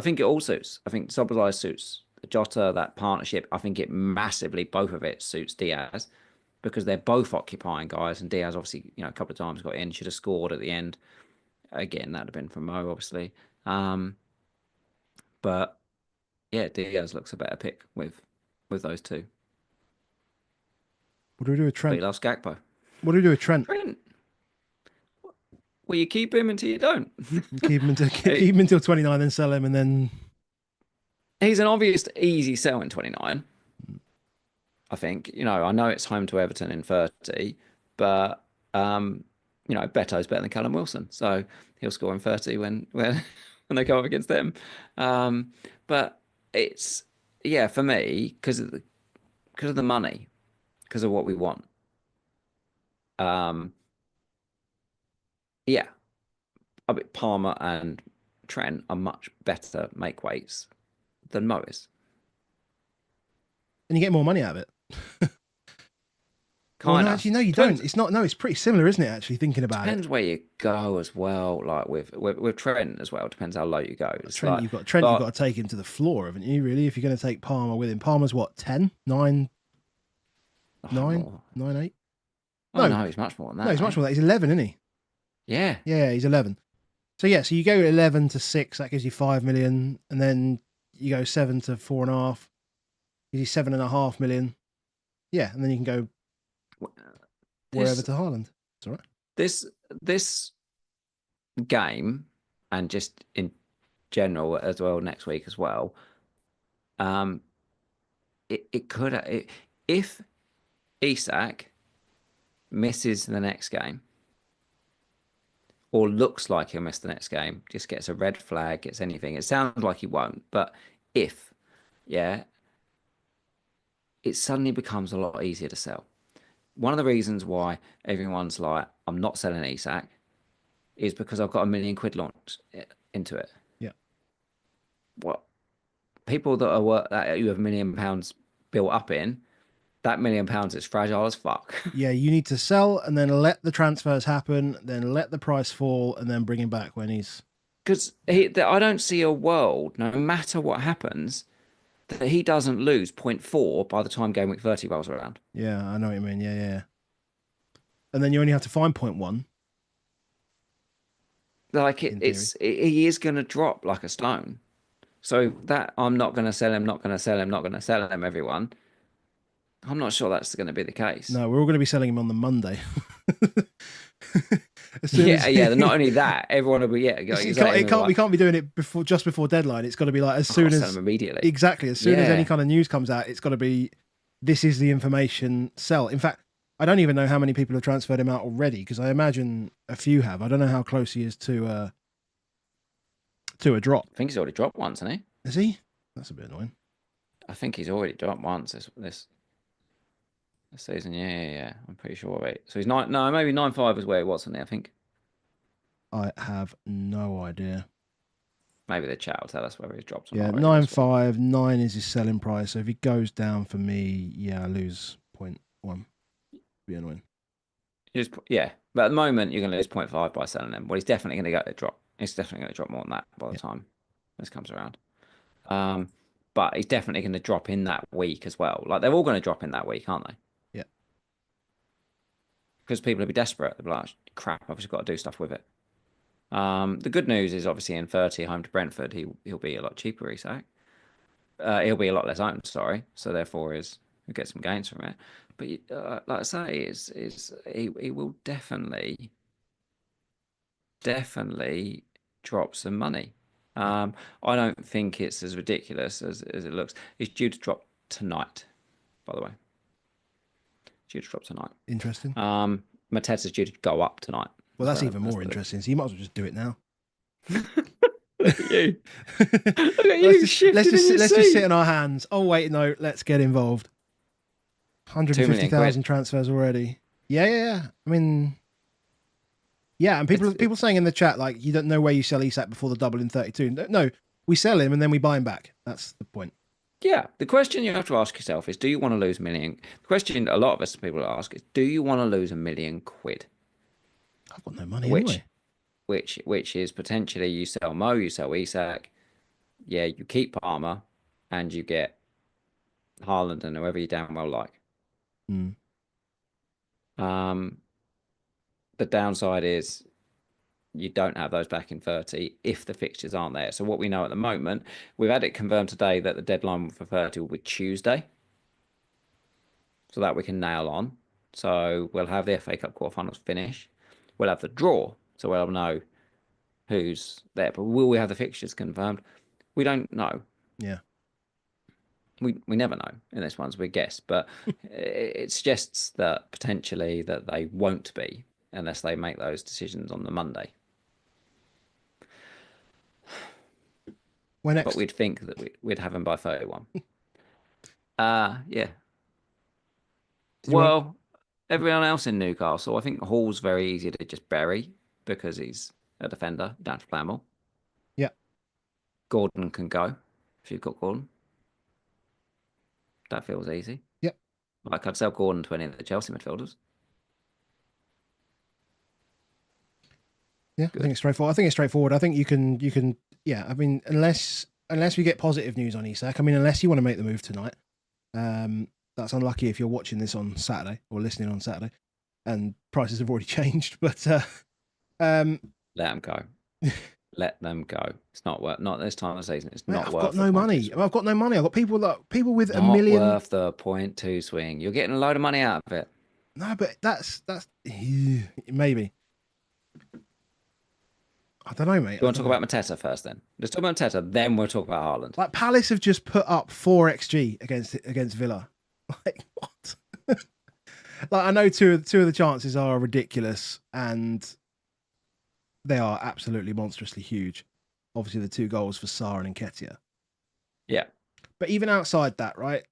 think it all suits. I think Szoboszlai suits Jota, that partnership. I think both of it suits Diaz, because they're both occupying guys, and Diaz obviously, a couple of times got in, should have scored at the end. Again, that'd have been from Mo, obviously. But yeah, Diaz looks a better pick with those two. What do we do with Trent? But he loves Gakpo. What do we do with Trent? Well, you keep him until you don't. keep him until 29, then sell him, and then he's an obvious easy sell in 29. I think, I know it's home to Everton in 30, but Beto's better than Callum Wilson, so he'll score in 30 when they go up against them. But it's for me, because of the money, because of what we want. I bet Palmer and Trent are much better make weights than Mo is. And you get more money out of it. Kind of. Actually, no, you don't. It's not. No, it's pretty similar, isn't it? Actually, thinking about depends where you go as well. Like with Trent as well. Depends how low you go. Trent, you've got to take him to the floor, haven't you? Really, if you're going to take Palmer with him, Palmer's what 10, 9. Oh, Nine, more. 9, 8. Oh No, no, he's much more than no, that. he's much Mate. more than that. He's 11, isn't he? Yeah. Yeah, he's 11. So yeah, so you go 11 to 6, that gives you 5 million, and then you go 7 to 4.5, gives you 7.5 million. Yeah, and then you can go wherever This to Haaland. It's all right. this game, and just in general as well next week as well. Um, it could if Isak misses the next game or looks like he'll miss the next game, just gets a red flag, gets anything. It sounds like he won't, but if, yeah, it suddenly becomes a lot easier to sell. One of the reasons why everyone's like, I'm not selling Isak is because I've got £1 million launched into it. Yeah. What people that are that you have £1 million built up in, that £1 million is fragile as fuck. Yeah, you need to sell and then let the transfers happen, then let the price fall, and then bring him back when he's. Because Yeah. I don't see a world, no matter what happens, that he doesn't lose zero point 0.4 by the time game week 30 rolls around. Yeah, I know what you mean. Yeah, yeah. And then you only have to find 0.1 Like in theory. he is going to drop like a stone. So that I'm not going to sell him, not going to sell him, not going to sell him, everyone. I'm not sure that's going to be the case. No, we're all going to be selling him on the Monday. As soon Yeah, as yeah. Not only that, everyone will be it can't we can't be doing it just before deadline. It's got to be like as I've got soon to sell as him immediately. exactly as soon as any Yeah. kind of news comes out, it's got to be this is the information sell. In fact, I don't even know how many people have transferred him out already because I imagine a few have. I don't know how close he is to a drop. I think he's already dropped once, hasn't he? Is he? That's a bit annoying. I think he's already dropped once this season. Yeah. I'm pretty sure of it. So he's nine. No, maybe 9.5 is where he was, isn't he? I think I have no idea. maybe the chat will tell us whether he's dropped or Yeah, not already this week. 9.59 is his selling price. So if he goes down for me, yeah, I lose 0.1. Be annoying. Yeah, but at the moment you're going to lose 0.5 by selling him. Well, he's definitely going to drop. He's definitely going to drop more than that by the Yeah, time this comes around. But he's definitely going to drop in that week as well. Like they're all going to drop in that week, aren't they? yeah. Because people will be desperate. They'll be like, crap, I've just got to do stuff with it. The good news is obviously in 30 home to Brentford, he'll be a lot cheaper, Isak. He'll be a lot less owned, sorry. So therefore he'll get some gains from it. But like I say, he will definitely drop some money. I don't think it's as ridiculous as it looks. It's due to drop tonight, by the way. Due to drop tonight. Interesting. Mateta's due to go up tonight. Well, that's even That's more what it is. interesting. So you might as well just do it now. Look at you. Look at let's you just let's shifting in just your let's just sit seat. in our hands. Oh wait, no, let's get involved. 2 million 150,000 quid. transfers already. Yeah. I mean, yeah, and people saying in the chat like you don't know where you sell Isak before the double in 32. No, we sell him and then we buy him back. That's the point. Yeah, the question you have to ask yourself is, do you want to lose a million? The question a lot of us people ask is, do you want to lose £1 million? I've got no money Which, anyway. which is potentially you sell Mo, you sell Isak, yeah, you keep Palmer, and you get Haaland and whoever you damn well like. Mm. The downside is you don't have those back in 30 if the fixtures aren't there. So what we know at the moment, we've had it confirmed today that the deadline for 30 will be Tuesday. So that we can nail on. So we'll have the FA Cup quarterfinals finish. We'll have the draw. So we'll know who's there. But will we have the fixtures confirmed? We don't know. Yeah. We never know in this one, so we guess. But it suggests that potentially that they won't be unless they make those decisions on the Monday. When But next? we'd think that we'd have them by 31. Yeah. Did you want? Well, everyone else in Newcastle, I think Hall's very easy to just bury because he's a defender. You don't have to play him all. Yeah. Gordon can go if you've got Gordon. That feels easy. Yep. Like I'd sell Gordon to any of the Chelsea midfielders. Yeah. Good. I think it's straightforward. I think you can. Yeah. I mean, unless we get positive news on Isak. I mean, unless you want to make the move tonight. That's unlucky if you're watching this on Saturday or listening on Saturday, and prices have already changed. But um, Let them go. Let them go. It's not worth. Not this time of season. It's mate, not I've worth got the no point two money. swing. I've got no money. I've got people with a Not million. worth the point two swing. You're getting a load of money out of it. No, but that's maybe. I don't know, mate. You want to talk about Mateta first, then? Let's talk about Mateta, then we'll talk about Haaland. Like Palace have just put up 4 xG against Villa. Like what? Like I know two of the chances are ridiculous, and they are absolutely monstrously huge. Obviously, the 2 goals for Sarr and Nketiah. Yeah. But even outside that, right?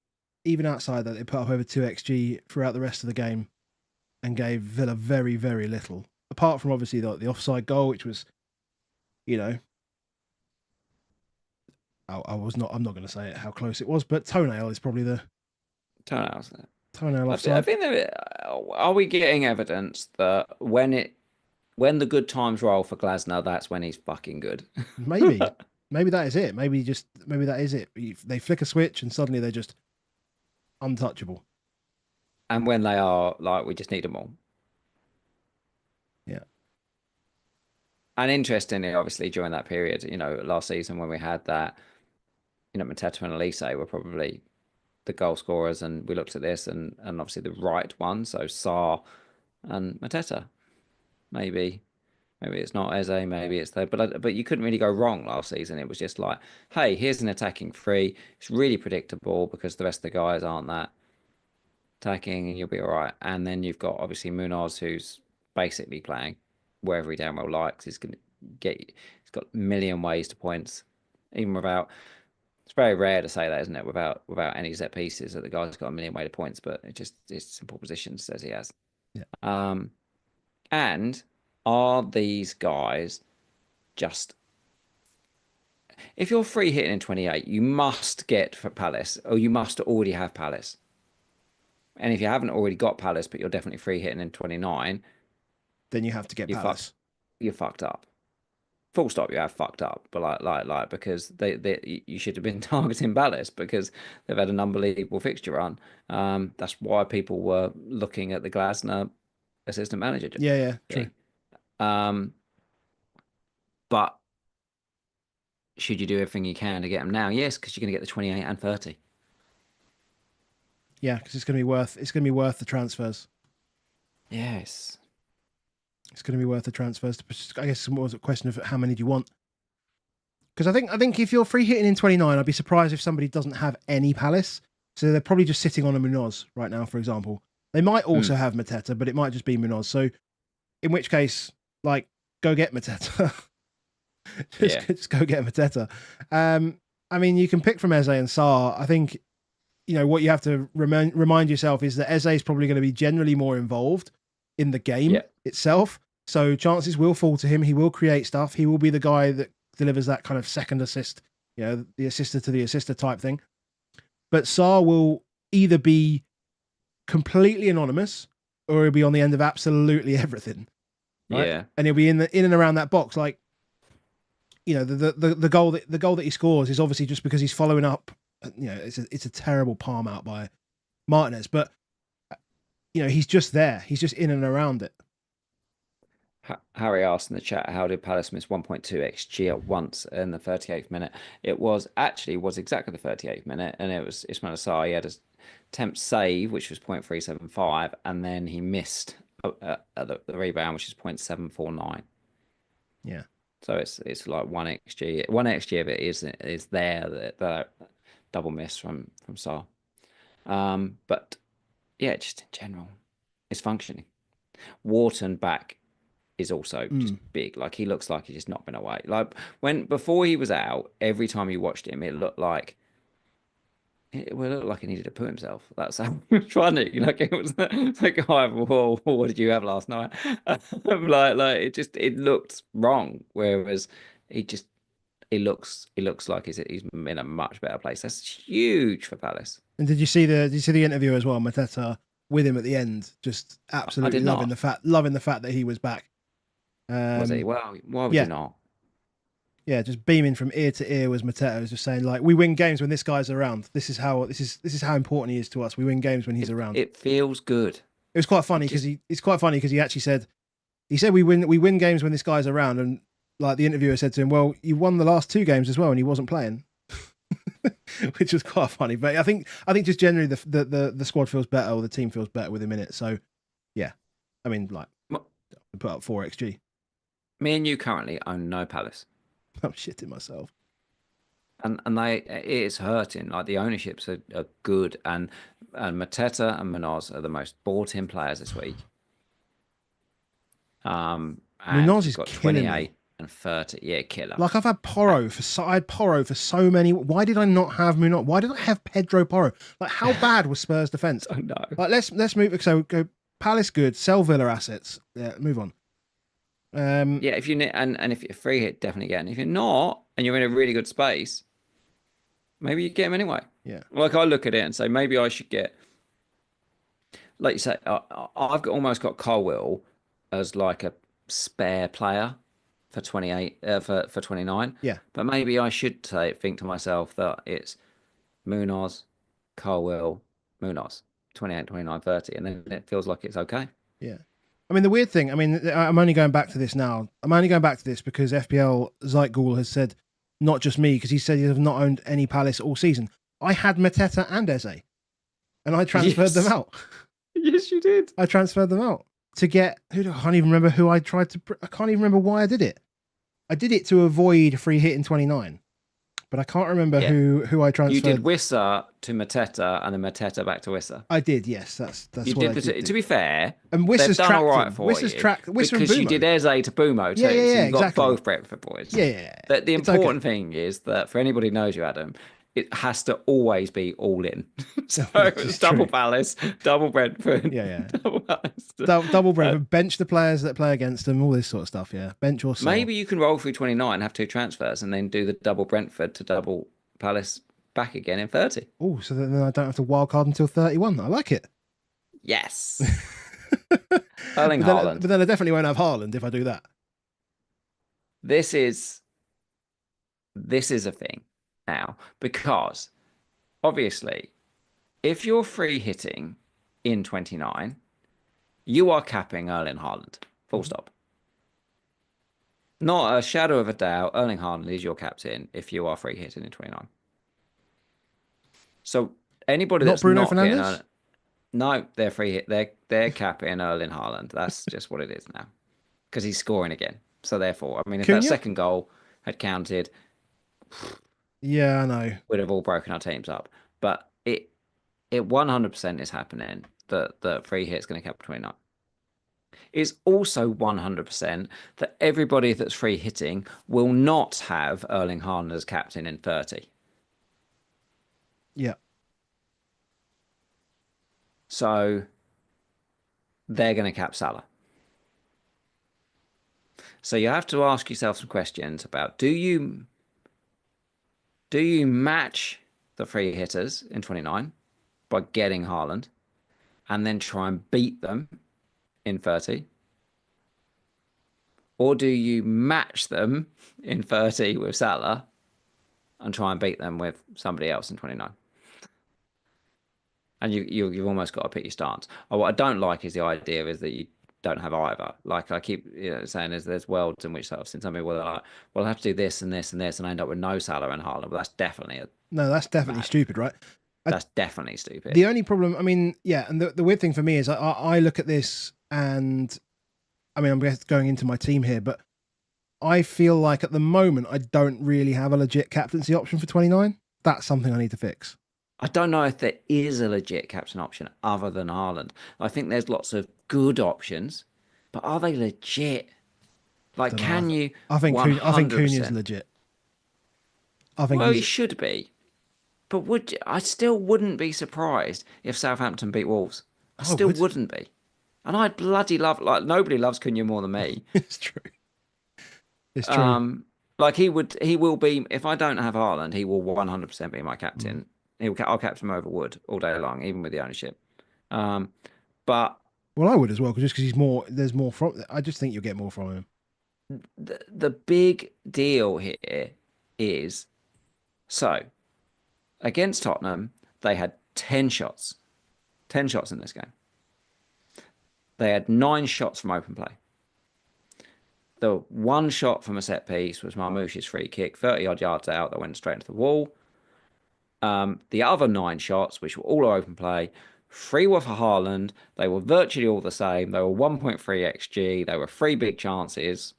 Even outside that, they put up over 2 xG throughout the rest of the game, and gave Villa very, very little. Apart from obviously the offside goal, which was, you know, I'm not going to say it how close it was, but toenail is probably the Toenails. toenail I offside. think are we getting evidence that when the good times roll for Glasner, that's when he's fucking good? Maybe that is it. Maybe that is it. They flick a switch and suddenly they're just untouchable. And when they are, like, we just need them all. Yeah. And interestingly, obviously, during that period, last season when we had that, Mateta and Elise were probably the goal scorers, and we looked at this and obviously the right one, so Sarr and Mateta. Maybe it's not Eze, maybe it's there, but you couldn't really go wrong last season. It was just like, hey, here's an attacking free. It's really predictable because the rest of the guys aren't that attacking, and you'll be all right. And then you've got obviously Munoz, who's basically playing wherever he damn well likes. He's got a million ways to points, even without. It's very rare to say that, isn't it? Without any set pieces, that the guy's got a million way to points, but it's simple positions says he has. Yeah. And are these guys just? If you're free hitting in 28, you must get for Palace, or you must already have Palace. And if you haven't already got Palace, but you're definitely free hitting in 29, then you have to get Palace. You're fucked up. Full stop. You have fucked up, but like because you should have been targeting Palace because they've had an unbelievable fixture run. That's why people were looking at the Glasner assistant manager. Yeah, true. But should you do everything you can to get them now? Yes, because you're going to get the 28 and 30. Yeah, because it's going to be worth the transfers. Yes. It's going to be worth the transfers. I guess it was a question of how many do you want? Because I think if you're free hitting in 29, I'd be surprised if somebody doesn't have any Palace. So they're probably just sitting on a Munoz right now, for example. They might also have Mateta, but it might just be Munoz. So in which case, like, go get Mateta. just go get Mateta. I mean, you can pick from Eze and Sarr. I think, what you have to remind yourself is that Eze is probably going to be generally more involved in the game itself. So chances will fall to him. He will create stuff. He will be the guy that delivers that kind of second assist, the assister to the assister type thing. But Sarr will either be completely anonymous or he'll be on the end of absolutely everything. Right? Yeah. And he'll be in and around that box. Like, the goal that he scores is obviously just because he's following up. It's a terrible palm out by Martinez, but he's just there. He's just in and around it. Harry asked in the chat, how did Palace miss 1.2 xG at once in the 38th minute? It was exactly the 38th minute, and it was Ismail Assar. He had a attempt save, which was 0.375, and then he missed the rebound, which is 0.749. Yeah. So it's like 1 xG. 1 xG of it is there, the double miss from Sarr. But yeah, just in general, it's functioning. Wharton back is also just big. Like, he looks like he's just not been away. Like, before he was out, every time you watched him, it looked like he needed to poo himself. That's how he was running. Like, it was like, oh, what did you have last night? like it looked wrong. Whereas he looks like he's in a much better place. That's huge for Palace. And did you see the interview as well? Mateta with him at the end, just absolutely loving the fact that he was back. Was he? Well, why would you not? Yeah, just beaming from ear to ear was Mateta, was just saying like, we win games when this guy's around. This is how important he is to us. We win games when he's around. It feels good. It was quite funny because he actually said we win games when this guy's around, and like the interviewer said to him, well, you won the last two games as well, and he wasn't playing. Which was quite funny. But I think just generally the squad feels better, or the team feels better with him in it. So yeah. I mean, like, put up 4 XG. Me and you currently own no Palace. I'm shitting myself. And it is hurting. Like the ownerships are good, and Mateta and Munoz are the most bought in players this week. And Munoz is got killing 28 me. and 30. Yeah, killer. Like I had Porro for so many. Why did I not have Munoz? Why did I have Pedro Porro? Like, how bad was Spurs defense? I know. Like, let's move. So go Palace good, sell Villa assets. Yeah, move on. Yeah, if you and if you're free hit, definitely get. And if you're not, and you're in a really good space, maybe you get him anyway. Yeah. Like I look at it and say maybe I should get. Like you say, I've almost got Colwill as like a spare player for 28 for 29. Yeah. But maybe I should think to myself that it's Munoz, Colwill, Munoz, 28, 29, 30, and then it feels like it's okay. Yeah. I mean, the weird thing, I mean, I'm only going back to this now. I'm only going back to this because FPL Zeitgul has said, not just me, because he said he has not owned any Palace all season. I had Mateta and Eze, and I transferred them out. Yes, you did. I transferred them out to get, I can't even remember who I can't even remember why I did it. I did it to avoid free hit in 29. But I can't remember who I transferred. You did Wissa to Mateta and then Mateta back to Wissa. I did, yes. That's you what did. I did. To be fair, and Wissa's done all right for Wissa's you. tracked Wissa because you did Eze to Bumo too. Yeah, yeah, so you got exactly. both Brentford boys. Yeah. But the important thing is that for anybody who knows you, Adam, it has to always be all in. So it's double Palace, double Brentford. Yeah. Double Palace. Double Brentford. Bench the players that play against them, all this sort of stuff, yeah. Bench or sell. Maybe you can roll through 29, have two transfers, and then do the double Brentford to double Palace back again in 30. Oh, so then I don't have to wildcard until 31. I like it. Yes. Erling Haaland. But then I definitely won't have Haaland if I do that. This is a thing now, because obviously if you're free hitting in 29, you are capping Erling Haaland. Full stop. Not a shadow of a doubt, Erling Haaland is your captain if you are free hitting in 29. So anybody that's Bruno not Fernandes? No, they're free hit. They're capping Erling Haaland. That's just what it is now, because he's scoring again. So therefore, I mean, if that second goal had counted, yeah, I know, we'd have all broken our teams up. But it 100% is happening that the free hit's going to cap 29. It's also 100% that everybody that's free hitting will not have Erling Haaland as captain in 30. Yeah. So they're going to cap Salah. So you have to ask yourself some questions about do you match the free hitters in 29 by getting Haaland and then try and beat them in 30? Or do you match them in 30 with Salah and try and beat them with somebody else in 29? And you've almost got to pick your stance. What I don't like is the idea is that you don't have either. Like I keep saying, there's worlds in which I've seen some people that are like, well, I have to do this and this and this, and I end up with no Salah and Haaland. But that's definitely stupid, right? That's definitely stupid. The only problem, I mean, yeah, and the weird thing for me is I look at this and, I mean, I'm going into my team here, but I feel like at the moment I don't really have a legit captaincy option for 29. That's something I need to fix. I don't know if there is a legit captain option other than Haaland. I think there's lots of good options, but are they legit? Like, can you? I think Cunha's legit. Well, he should be, but I still wouldn't be surprised if Southampton beat Wolves. I still wouldn't be, and I'd bloody love. Like, nobody loves Cunha more than me. It's true. It's true. Like he will be if I don't have Haaland, he will 100% be my captain. I'll captain him over Wood all day long, even with the ownership. But well, I would as well, just because there's more from. I just think you'll get more from him. the big deal here is so against Tottenham, they had 10 shots, 10 shots in this game. They had 9 shots from open play. The one shot from a set piece was Marmoush's free kick, 30 odd yards out that went straight into the wall. The other 9 shots, which were all open play, 3 were for Haaland. They were virtually all the same. They were 1.3 XG. They were 3 big chances.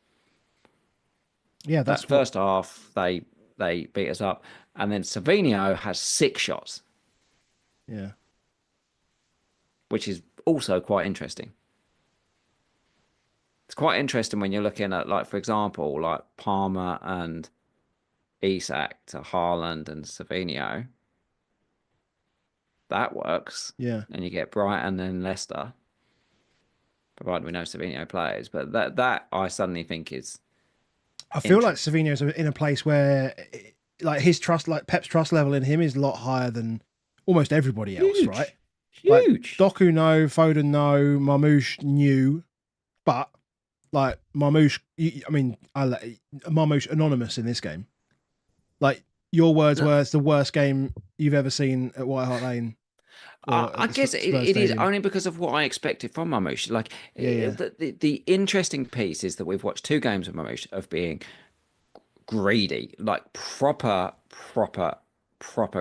Yeah, That that's what. first half, they beat us up. And then Savinho has 6 shots, Yeah, which is also quite interesting. It's quite interesting when you're looking at, like, for example, like Palmer and Isak to Haaland and Savinho. That works. yeah. And you get Brighton and Leicester, provided we know Savinho plays. But that I suddenly think is I feel like interesting. Savinho's in a place where, like his trust, like Pep's trust level in him is a lot higher than almost everybody else, right? Huge. Like Huge. Doku no, Foden no, Marmoush knew, but like Marmoush, I mean, Marmoush anonymous in this game. Like your words No, were, it's the worst game you've ever seen at White Hart Lane or at I the guess Spurs it is Stadium. only because of what I expected from Marmoush. Like Yeah, yeah, the interesting piece is that we've watched 2 games of Marmoush of being greedy, like proper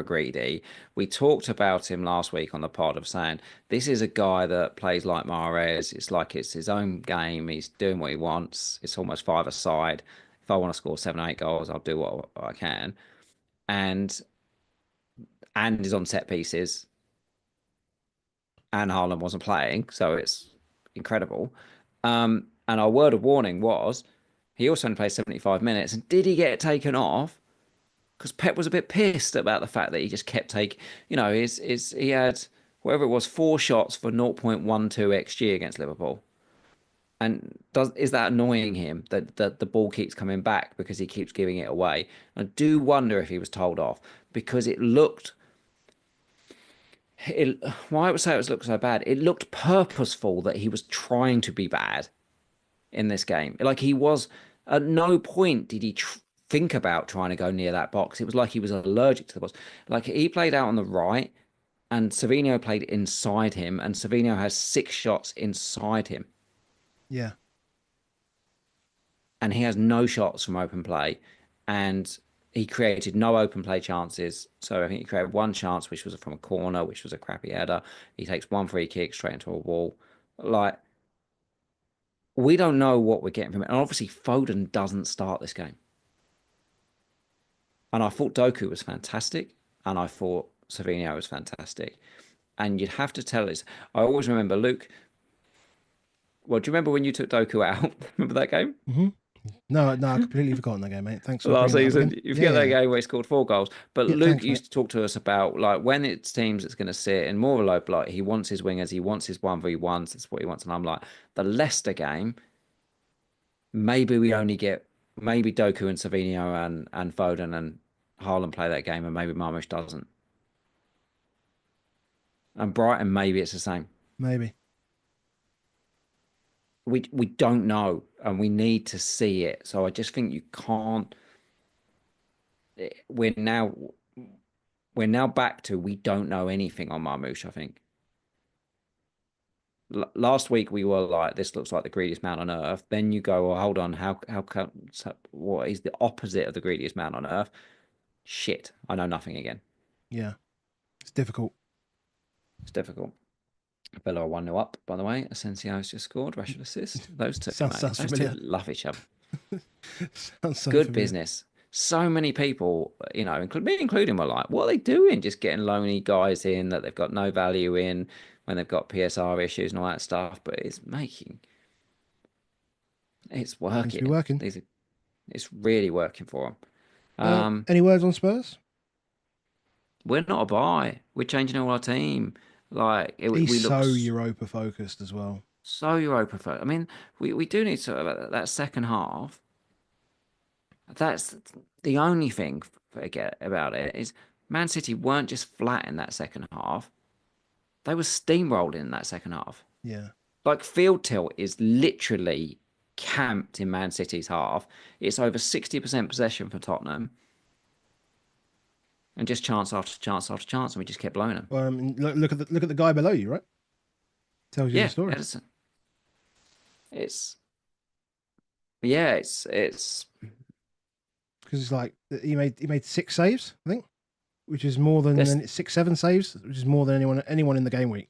greedy. We talked about him last week on the pod of saying this is a guy that plays like Mahrez. It's like it's his own game. He's doing what he wants. It's almost five-a-side. If I want to score 7 or 8 goals, I'll do what I can. And is on set pieces, and Haaland wasn't playing, so it's incredible. And our word of warning was he also only played 75 minutes. And did he get taken off? Because Pep was a bit pissed about the fact that he just kept taking, he had whatever it was, 4 shots for 0.12 xg against Liverpool. And is that annoying him that the ball keeps coming back because he keeps giving it away? I do wonder if he was told off because why I would say it looked so bad. It looked purposeful that he was trying to be bad in this game. Like he was, at no point did he think about trying to go near that box. It was like he was allergic to the box. Like he played out on the right, and Savinho played inside him, and Savinho has 6 shots inside him, yeah, and he has no shots from open play, and he created no open play chances. So I think he created one chance, which was from a corner, which was a crappy header. He takes one free kick straight into a wall. Like we don't know what we're getting from it, and obviously Foden doesn't start this game. And I thought Doku was fantastic, and I thought Savinho was fantastic. And you'd have to tell us. I always remember Luke. Well, do you remember when you took Doku out? Remember that game hmm No, no, I completely forgotten that game, mate. Thanks for last bringing that up season? again. You Yeah, forget that yeah, game where he scored 4 goals. But yeah. Luke Thanks, mate. used to talk to us about like when it's teams that's going to sit in more of a low block. He wants his wingers. He wants his 1v1s. That's what he wants. And I'm like, the Leicester game. Maybe we only get maybe Doku and Savinho and Foden and Haaland play that game, and maybe Marmoush doesn't. And Brighton, maybe it's the same. Maybe. We don't know, and we need to see it. So I just think you can't. We're now we're now back to we don't know anything on Marmoush. I think last week we were like, this looks like the greediest man on earth. Then you go, well, hold on, how come? What is the opposite of the greediest man on earth? Shit, I know nothing again. Yeah, it's difficult. It's difficult. Villa are 1-0 up, by the way. Asensio's just scored, Rashford assist. Those two, mate. Sounds Those two familiar. love each other. Sounds so Good familiar. business. So many people, me including, were like, what are they doing? Just getting lonely guys in that they've got no value in when they've got PSR issues and all that stuff. But it's Seems to be working. working. It's really working for them. Any words on Spurs? We're not a buy. We're changing all our team. Like He's we look so Europa focused as well. so Europa. I mean, we do need to that second half. That's the only thing forget about it is Man City weren't just flat in that second half. They were steamrolled in that second half. Yeah, Like field tilt is literally camped in Man City's half. It's over 60% possession for Tottenham, and just chance after chance after chance, and we just kept blowing them. Look at the guy below you, right? Tells you the Yeah, story. it's yeah, it's Because it's like he made 6 saves, I think, which is more than There's- 6-7 saves, which is more than anyone in the game week.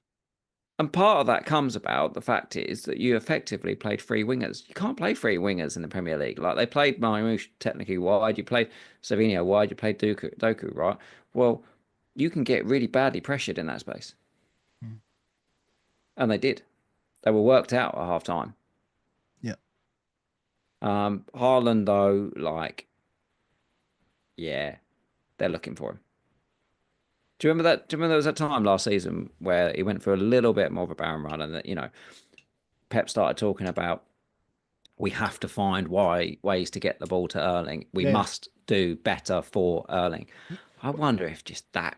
and part of that comes about the fact is that you effectively played 3 wingers. You can't play 3 wingers in the Premier League. Like they played Marmoush technically wide, you played Savinho wide, you played Doku, right? Well, you can get really badly pressured in that space. And they did. They were worked out at half time. Yeah. Haaland, though, like, yeah, they're looking for him. Do you remember that? Do you remember there was a time last season where he went for a little bit more of a barren run, and that Pep started talking about we have to find ways to get the ball to Erling. We Yeah. must do better for Erling. I wonder if just that.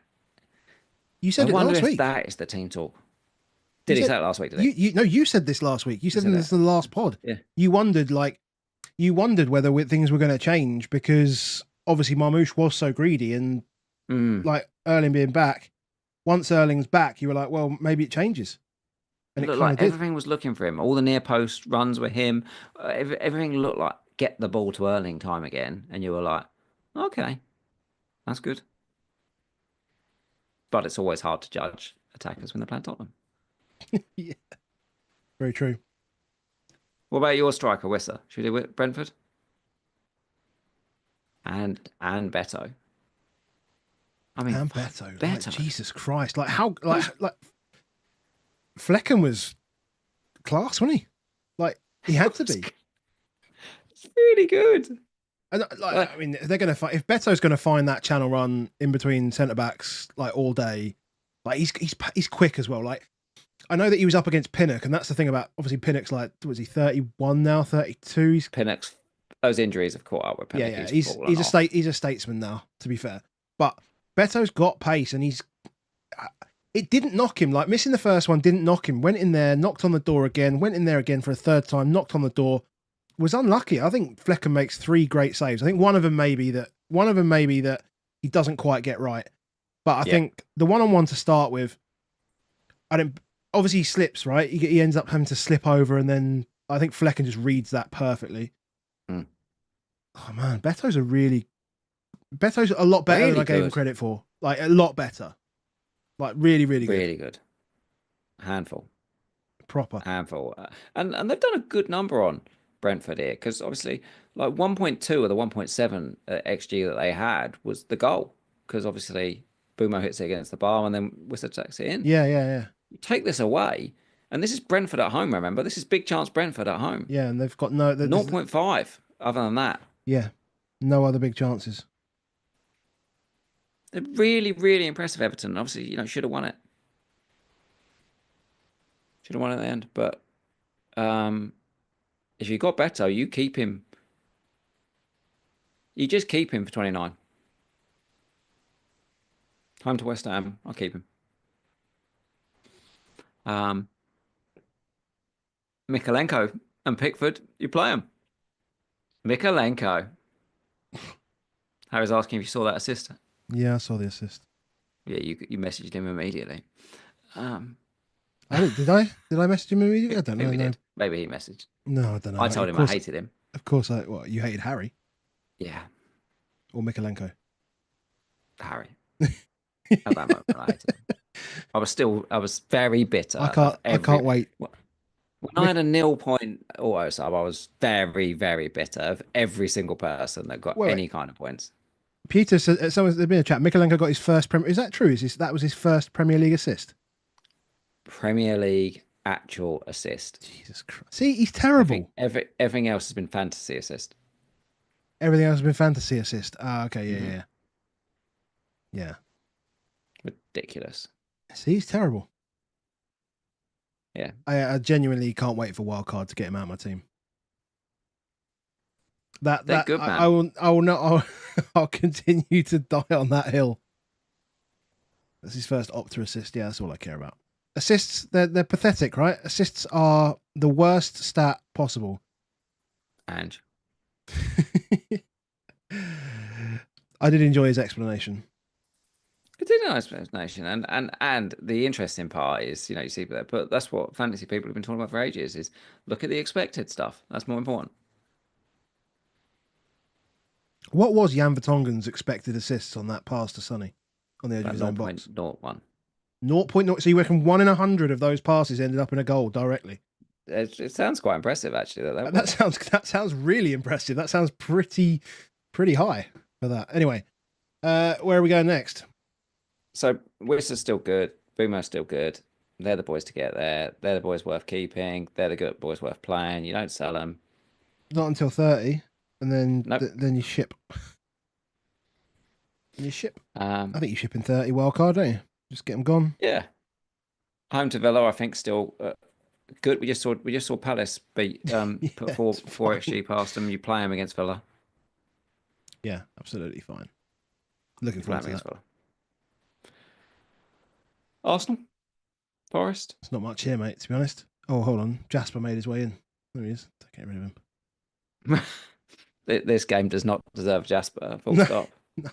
You said I it wonder last if week. that is the team talk. Did he say it last week? Did he? No, you said this last week. You said said this in the last pod. Yeah. You wondered whether things were going to change because obviously Marmoush was so greedy and like Erling being back. Once Erling's back, you were like, well, maybe it changes. And It looked like everything was looking for him. All the near post runs were him. Everything looked like get the ball to Erling time again, and you were like, okay, that's good. But it's always hard to judge attackers when they're playing Tottenham. Yeah. Very true. What about your striker, Wissa? Should we do Brentford? And Beto. I mean, And Beto. Beto. Like, Jesus Christ. Like how like Flecken was class, wasn't he? Like he had to be. It's really good. And I mean, they're gonna find if Beto's gonna find that channel run in between centre backs like all day. Like he's quick as well. Like I know that he was up against Pinnock, and that's the thing about obviously Pinnock's like was he 31 now, 32? He's Pinnock's those injuries have caught up with Pinnock. yeah. He's a statesman now, to be fair. But Beto's got pace, and it didn't knock him. Like missing the first one didn't knock him. Went in there, knocked on the door again, went in there again for a third time, knocked on the door. Was unlucky. I think Flecken makes 3 great saves. I think one of them may be that he doesn't quite get right. But I think the one-on-one to start with, obviously he slips, right? He ends up having to slip over, and then I think Flecken just reads that perfectly. Mm. Oh man, Beto's a lot better Really than I gave him good. credit for. Like a lot better. Like really, really good. Really good. Handful. Proper. Handful. And they've done a good number on Brentford here because obviously like 1.2 of the 1.7 XG that they had was the goal because obviously Bumo hits it against the bar and then Wissa takes it in. Yeah. You take this away, and this is Brentford at home, remember? This is big chance Brentford at home. Yeah, and they've got 0.5 other than that. Yeah. No other big chances. They're really, really impressive, Everton. Obviously, should have won it. Should have won at the end. But if you got Beto, you keep him. You just keep him for 29. Home to West Ham. I'll keep him. Mikalenko and Pickford, you play him. Mikalenko. Harry's asking if you saw that assist. Yeah, I saw the assist. Yeah, you messaged him immediately. Did I? Did I message him immediately? I don't know. Maybe No. did. Maybe he messaged. No, I don't know. I told him I hated him. Of course, you hated Harry Yeah, or Mikalenko? Harry. At that moment, I hated him. I was very bitter. I can't wait. When I had a 0-point auto sub, I was very, very bitter of every single person that got any kind of points. Peter said, someone's been in a chat. Mikalenko got his first Premier. Is that true? That was his first Premier League assist? Premier League actual assist. Jesus Christ! See, he's terrible. Everything else has been fantasy assist. Everything else has been fantasy assist. Ah, okay, yeah. Ridiculous. See, he's terrible. Yeah, I genuinely can't wait for Wildcard to get him out of my team. They're good, man. I will not. I'll continue to die on that hill. That's his first Opta assist. Yeah, that's all I care about. Assists, they're pathetic, right? Assists are the worst stat possible. And I did enjoy his explanation. it's a nice explanation, and the interesting part is, you see that, but that's what fantasy people have been talking about for ages. Is look at the expected stuff. That's more important. What was Jan Vertonghen's expected assists on that pass to Sonny on the edge of About his own box? 0.01. 0.0. So you reckon 1 in 100 of those passes ended up in a goal directly? It sounds quite impressive, actually. That sounds really impressive. That sounds pretty high for that. Anyway, where are we going next? So Worcester's still good. Bournemouth's still good. They're the boys to get there. They're the boys worth keeping. They're the good boys worth playing. You don't sell them. Not until 30, and then Nope. then you ship. You ship. I Um, think you ship in 30 wild card, don't you? Just get them gone. yeah. Home to Villa, I think, still good. We just saw Palace beat put Yeah, four it's four fine. XG past them. You play them against Villa. Yeah, absolutely fine. Looking You play forward them to against that. Villa. Arsenal, Forest. It's not much here, mate, to be honest. Oh, hold on. Jasper made his way in. There he is. Get rid of him. This game does not deserve Jasper. Full No, stop. no.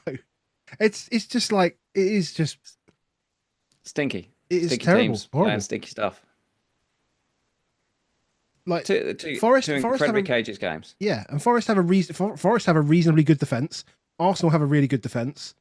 It's just like it is just Stinky. it is Stinky terrible. teams playing Horrible. stinky stuff. Like Two Forest have incredibly a cages games. yeah, and Forest have a Forest have a reasonably good defense. Arsenal have a really good defense.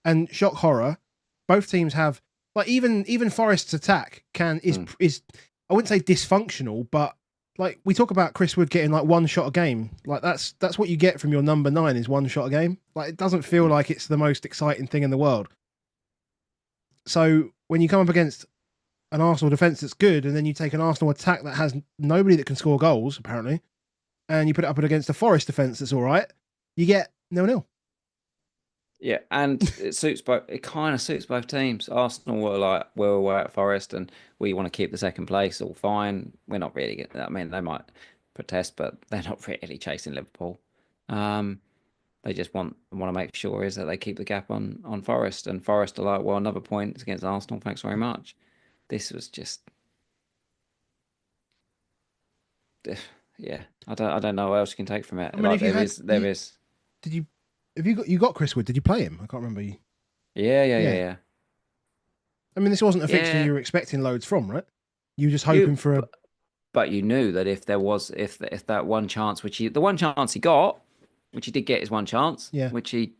And shock horror, both teams have like even Forest's attack is I wouldn't say dysfunctional, but like we talk about Chris Wood getting like one shot a game. Like that's what you get from your number 9 is one shot a game. Like it doesn't feel like it's the most exciting thing in the world. So when you come up against an Arsenal defense that's good, and then you take an Arsenal attack that has nobody that can score goals, apparently, and you put it up against a Forest defense that's all right, you get 0-0. Yeah, and it suits both. It kind of suits both teams. Arsenal were like, we're away at Forest, and we want to keep the second place. All fine. We're not really. I mean, they might protest, but they're not really chasing Liverpool. Um, they just want to make sure is that they keep the gap on Forest, and Forest are like, well, another point against Arsenal. Thanks very much. This was just, yeah. I don't know what else you can take from it. I mean, Like if you had, there is. did you, have you got Chris Wood? Did you play him? I can't remember. Yeah, yeah, yeah, Yeah. yeah. I mean, this wasn't a fixture Yeah, you were expecting loads from, right? You were just hoping you. for a But you knew that if that one chance, the one chance he got, which he did get his one chance, yeah, which he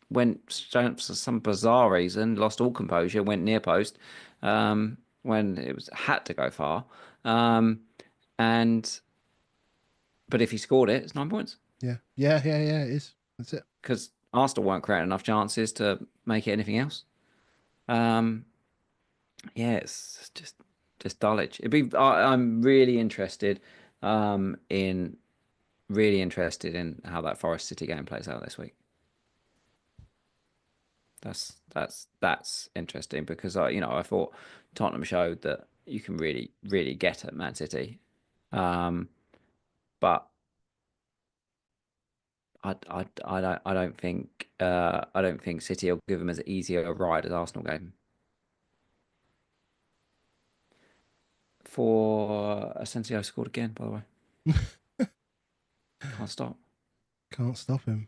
went for some bizarre reason, lost all composure, went near post, when it was had to go far, and but if he scored it, it's 9 points yeah. It is. That's it. because Arsenal weren't creating enough chances to make it anything else. Um, yeah, it's just dullage. I'm in really interested in how that Forest City game plays out this week. That's interesting because I thought Tottenham showed that you can really get at Man City, but I don't think City will give them as easy a ride as Arsenal gave them. For Asensio scored again, by the way. Can't stop. Can't stop him.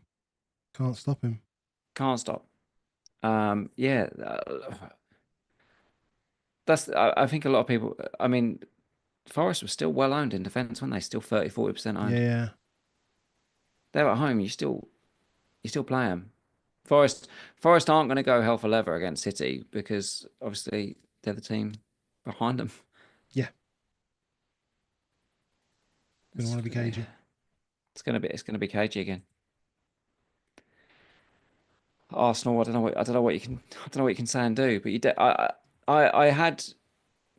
Can't stop him. Can't stop. Yeah, I think a lot of people. I mean, Forest was still well owned in defence, weren't they? Still 30-40% owned. Yeah. They're at home. You still play them. Forest aren't going to go hell for leather against City because obviously they're the team behind them. Yeah. Gonna It's, want to be cagey. it's gonna be cagey again. Arsenal. I don't know what you can say and do, but I had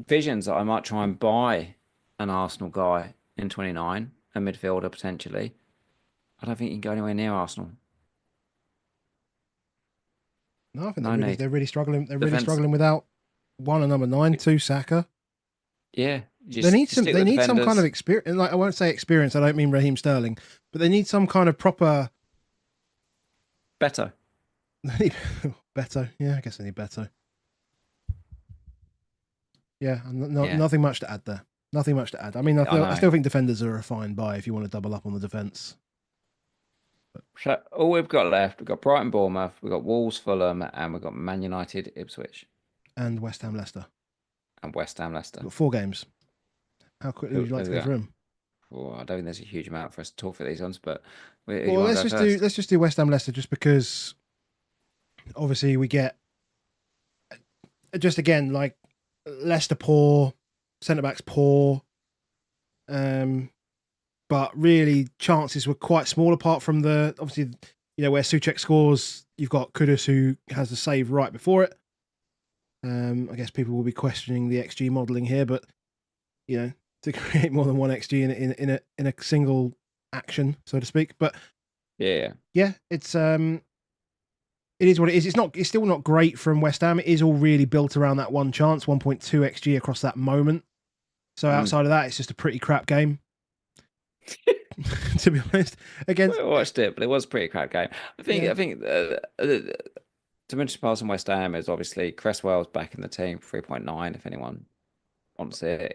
visions that I might try and buy an Arsenal guy in 29, a midfielder potentially. I don't think you can go anywhere near Arsenal. No, I think No need. they're really struggling. They're really Defense. struggling without one, a number 9, two Saka. Yeah, They need just stick they with need some kind of defenders. experience. Like I won't say experience. I don't mean Raheem Sterling, but they need some kind of proper. Better. They need Beto. Yeah, I guess they need Beto. Yeah, Yeah. nothing much to add there. Nothing much to add. I mean, I I know. still think defenders are a fine buy if you want to double up on the defence. So all we've got left, we've got Brighton, Bournemouth, we've got Wolves, Fulham, and we've got Man United, Ipswich, And West Ham, Leicester. and West Ham, Leicester. Got 4 games. How quickly would you like Who to we go got? through them? Well, I don't think there's a huge amount for us to talk for these ones, but who do you Well, want to go first? let's just do West Ham, Leicester, just because obviously we get just again like Leicester poor, centre backs poor, but really chances were quite small apart from the obviously where Souček scores. You've got Kudus who has the save right before it. I guess people will be questioning the XG modelling here, but to create more than one XG in a single action, so to speak. But Yeah. it's it is what it is. It's still not great from West Ham. It is all really built around that one chance, 1.2 XG across that moment. So outside of that, it's just a pretty crap game. To be honest, against I watched it, but it was a pretty crap game. I think to mention pass on West Ham is obviously Cresswell's back in the team, 3.9 if anyone wants it.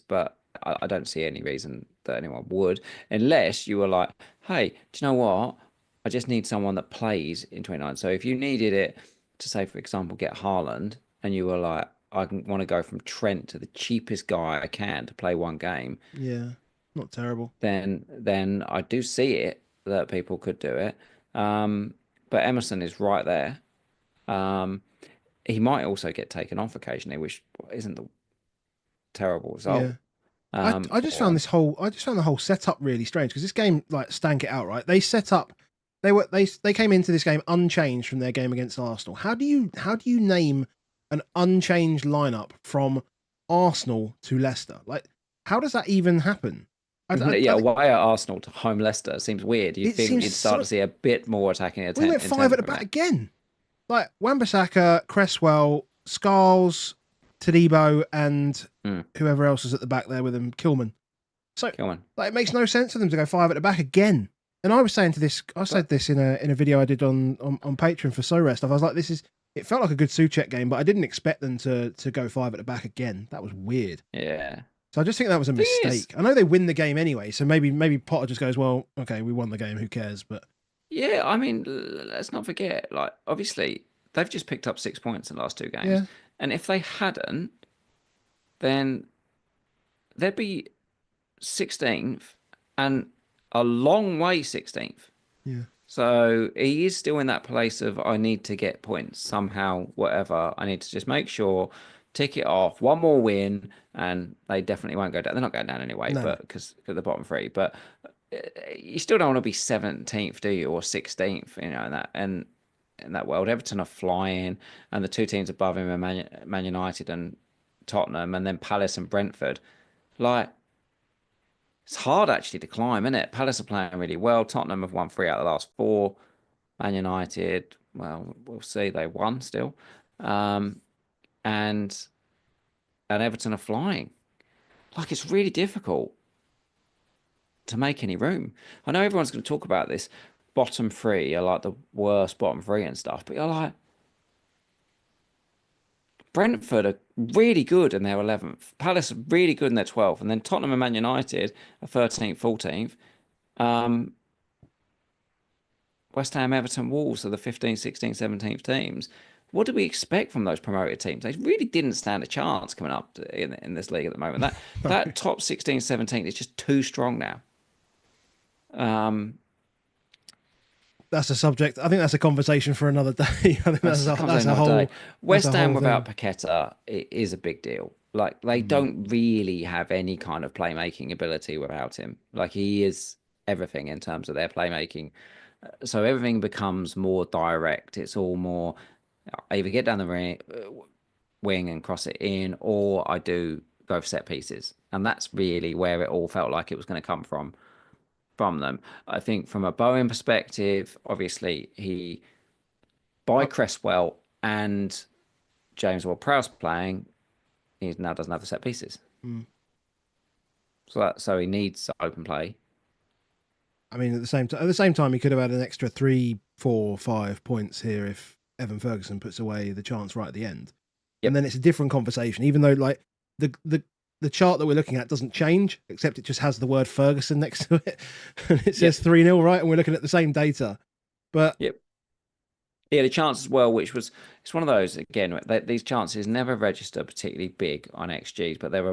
But I don't see any reason that anyone would, unless you were like, hey, do you know what? I just need someone that plays in 29. So if you needed it to say, for example, get Haaland, and you were like, I want to go from Trent to the cheapest guy I can to play one game, yeah, not terrible. then I do see it that people could do it. But Emerson is right there. Um, he might also get taken off occasionally, which isn't the terrible result. Yeah. I just found the whole setup really strange because this game like stank it out, right? They set up they came into this game unchanged from their game against Arsenal. How do you name an unchanged lineup from Arsenal to Leicester? Like, how does that even happen? Yeah, away at Arsenal to home Leicester seems weird. You'd It think seems you'd start to so. see a bit more attacking We went 5 at the back again. Like Wan-Bissaka, Cresswell, Scarles, Todibo, and whoever else was at the back there with him, Kilman. So like, it makes no sense for them to go 5 at the back again. And I said this in a video I did on Patreon for So Rest. I was like, it felt like a good Souček game, but I didn't expect them to go 5 at the back again. That was weird. Yeah. So I just think that was a mistake. I know they win the game anyway, so maybe Potter just goes, well, okay, we won the game, who cares? But yeah, I mean, let's not forget, like, obviously, they've just picked up 6 points in the last 2 games. yeah, And if they hadn't, then they'd be 16th and a long way 16th. yeah. So he is still in that place of I need to get points somehow, whatever. I need to just make sure, tick it off, one more win, and they definitely won't go down. They're not going down anyway, No. but because the bottom three. But you still don't want to be 17th, do you, or 16th? In that world, Everton are flying, and the 2 teams above him are Man United and Tottenham, and then Palace and Brentford. Like, it's hard actually to climb, isn't it? Palace are playing really well. Tottenham have won 3 out of the last 4. Man United, well, we'll see. They won still, and Everton are flying. Like, it's really difficult to make any room. I know everyone's going to talk about this. Bottom 3 are like the worst bottom 3 and stuff, but you're like, Brentford are really good and they're 11th. Palace are really good and they're 12th. And then Tottenham and Man United are 13th, 14th. West Ham, Everton, Wolves are the 15th, 16th, 17th teams. What do we expect from those promoted teams? They really didn't stand a chance coming up in this league at the moment. That top 16, 17 is just too strong now. That's a subject. I think that's a conversation for another day. I think that's a whole day. West Ham whole without thing. Paqueta is a big deal. Like, they don't really have any kind of playmaking ability without him. Like, he is everything in terms of their playmaking. So everything becomes more direct. It's all more, I either get down the wing and cross it in, or I do go for set pieces. And that's really where it all felt like it was going to come from them. I think from a Bowen perspective, obviously by Cresswell and James Ward-Prowse playing, he now doesn't have the set pieces. So he needs open play. I mean, at the same time, he could have had an extra 3, 4, 5 points here if Evan Ferguson puts away the chance right at the end. Yep. And then it's a different conversation. Even though like the the chart that we're looking at doesn't change, except it just has the word Ferguson next to it, and it Yep. says 3-0, right? And we're looking at the same data. But Yep. Yeah, the chance as well, which was it's one of those again. These chances never register particularly big on XGs, but they're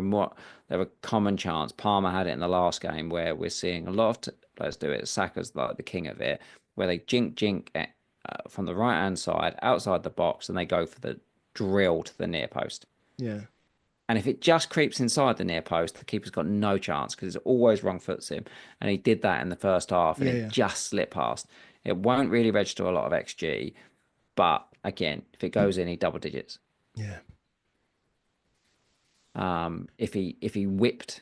a common chance. Palmer had it in the last game where we're seeing a lot of players do it. Saka's like the king of it, where they jink from the right hand side outside the box and they go for the drill to the near post. yeah, And if it just creeps inside the near post, the keeper's got no chance because it's always wrong foots him. And he did that in the first half and yeah, it yeah, just slipped past. It won't really register a lot of XG, but again, if it goes in, he double digits. yeah. If he whipped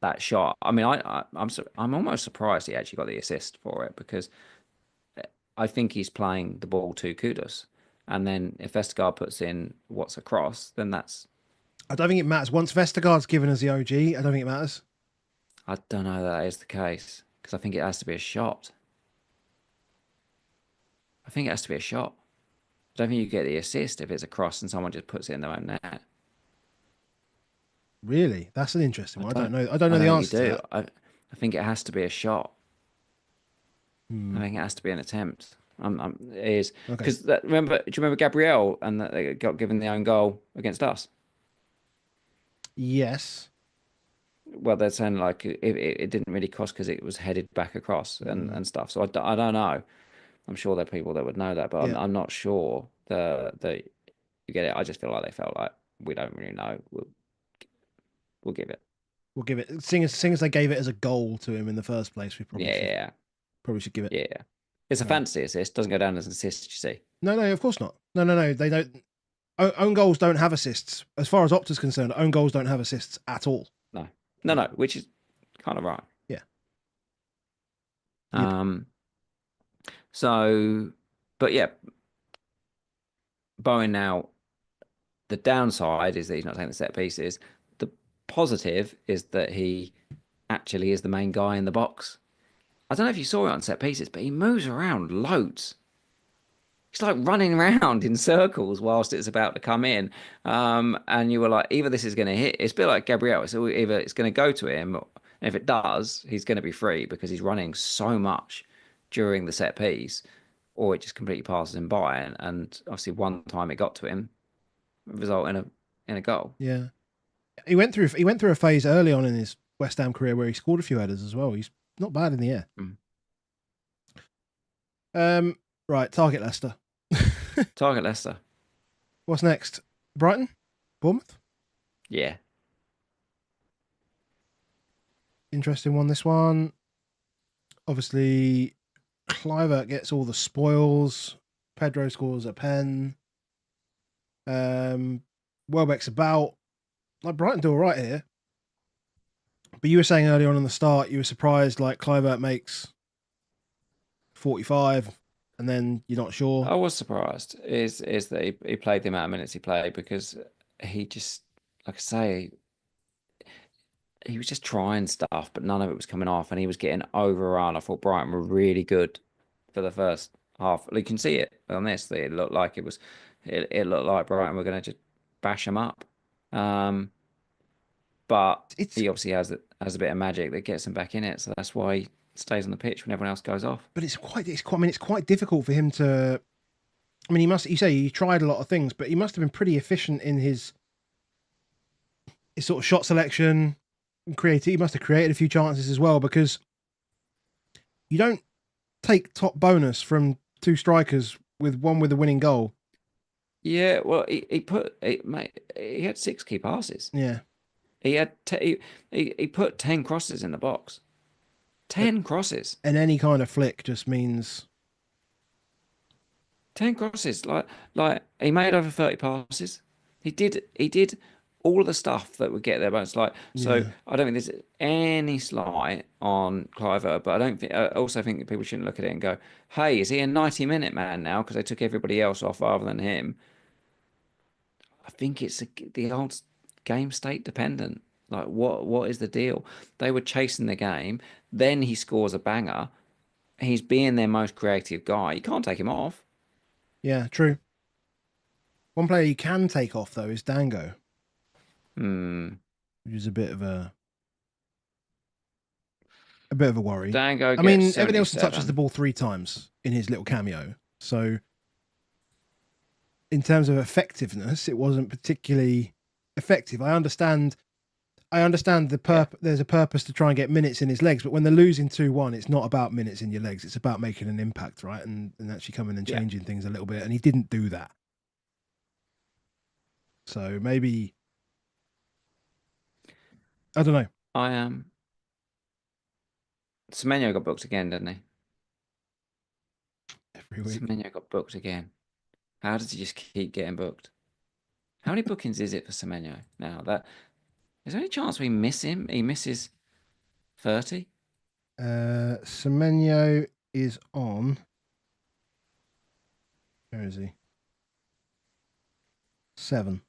that shot, I mean, I'm almost surprised he actually got the assist for it because I think he's playing the ball to Kudus. And then if Vestergaard puts in what's a cross, then that's I don't think it matters. Once Vestergaard's given us the OG, I don't think it matters. I don't know that is the case because I think it has to be a shot. I think it has to be a shot. I don't think you get the assist if it's a cross and someone just puts it in their own net. Really, that's an interesting I one. I don't don't. know. I don't I know the don't think you answer to do. that. I think it has to be a shot. I Hmm. think it has to be an attempt. It is Okay. because remember? Do you remember Gabriel and that they got given the own goal against us? Yes. Well, they're saying like it didn't really cost because it was headed back across Hmm. and stuff. So I don't know. I'm sure there are people that would know that, but Yeah. I'm not sure the you get it. I just feel like they felt like we don't really know. We'll give it. We'll give it. Seeing as they gave it as a goal to him in the first place, we Yeah, yeah, probably should give it. yeah. Yeah. It's a All right. fantasy assist. Doesn't go down as an assist. You see. No, no, of course not. No, no, no. They don't. Own goals don't have assists. As far as Opta's concerned, own goals don't have assists at all. No, no, no. Which is kind of right. Yeah. Yep. Um. So, but yeah, Bowen now. The downside is that he's not taking the set pieces. The positive is that he actually is the main guy in the box. I don't know if you saw it on set pieces, but he moves around loads. He's like running around in circles whilst it's about to come in. And you were like, either this is going to hit. It's a bit like Gabriel. So either it's going to go to him, and if it does, he's going to be free because he's running so much during the set piece, or it just completely passes him by. And obviously, one time it got to him, result in a goal. Yeah. He went through a phase early on in his West Ham career where he scored a few headers as well. He's not bad in the air. Mm. Right. Target Leicester. Target Leicester. What's next? Brighton, Bournemouth. Yeah. Interesting one. This one. Obviously, Clivert gets all the spoils. Pedro scores a pen. Welbeck's about. Like Brighton do all right here. But you were saying earlier on in the start, you were surprised like Clivert makes 45 and then you're not sure. I was surprised is that he played the amount of minutes he played because he just, like I say, he was just trying stuff, but none of it was coming off, and he was getting overrun. I thought Brighton were really good for the first half. You can see it on this. It looked like it was, it looked like Brighton were going to just bash him up. Um, but It's he obviously has a bit of magic that gets him back in it, so that's why he stays on the pitch when everyone else goes off. but it's quite I mean it's quite difficult for him to I mean you say he tried a lot of things, but he must have been pretty efficient in his sort of shot selection and creative. He must have created a few chances as well because you don't take top bonus from two strikers with one with a winning goal. Yeah, well, he had 6 key passes. Yeah. He had he put 10 crosses in the box. 10 crosses. And any kind of flick just means 10 crosses. Like he made over 30 passes. He did all of the stuff that would get there. But it's like so yeah. I don't think there's any slight on Cliver, but I also think that people shouldn't look at it and go, "Hey, is he a 90-minute man now?" Because they took everybody else off rather than him. I think it's the old game state dependent. Like what is the deal? They were chasing the game. Then he scores a banger. He's being their most creative guy. You can't take him off. Yeah, true. One player you can take off though is Dango. Hmm. which is a bit of a worry. Dango I gets mean, Evan Nielsen touches the 77. ball 3 times in his little cameo, so in terms of effectiveness, it wasn't particularly effective. I understand the Yeah, there's a purpose to try and get minutes in his legs, but when they're losing 2-1, it's not about minutes in your legs. It's about making an impact, right? And actually coming and yeah. changing things a little bit. And he didn't do that. So maybe I don't know. I am. Semenyo got booked again, didn't he? Every week. Semenyo got booked again. How does he just keep getting booked? How many bookings is it for Semenyo now? That is there any chance we miss him? He misses 30? Semenyo is on. Where is he? 7.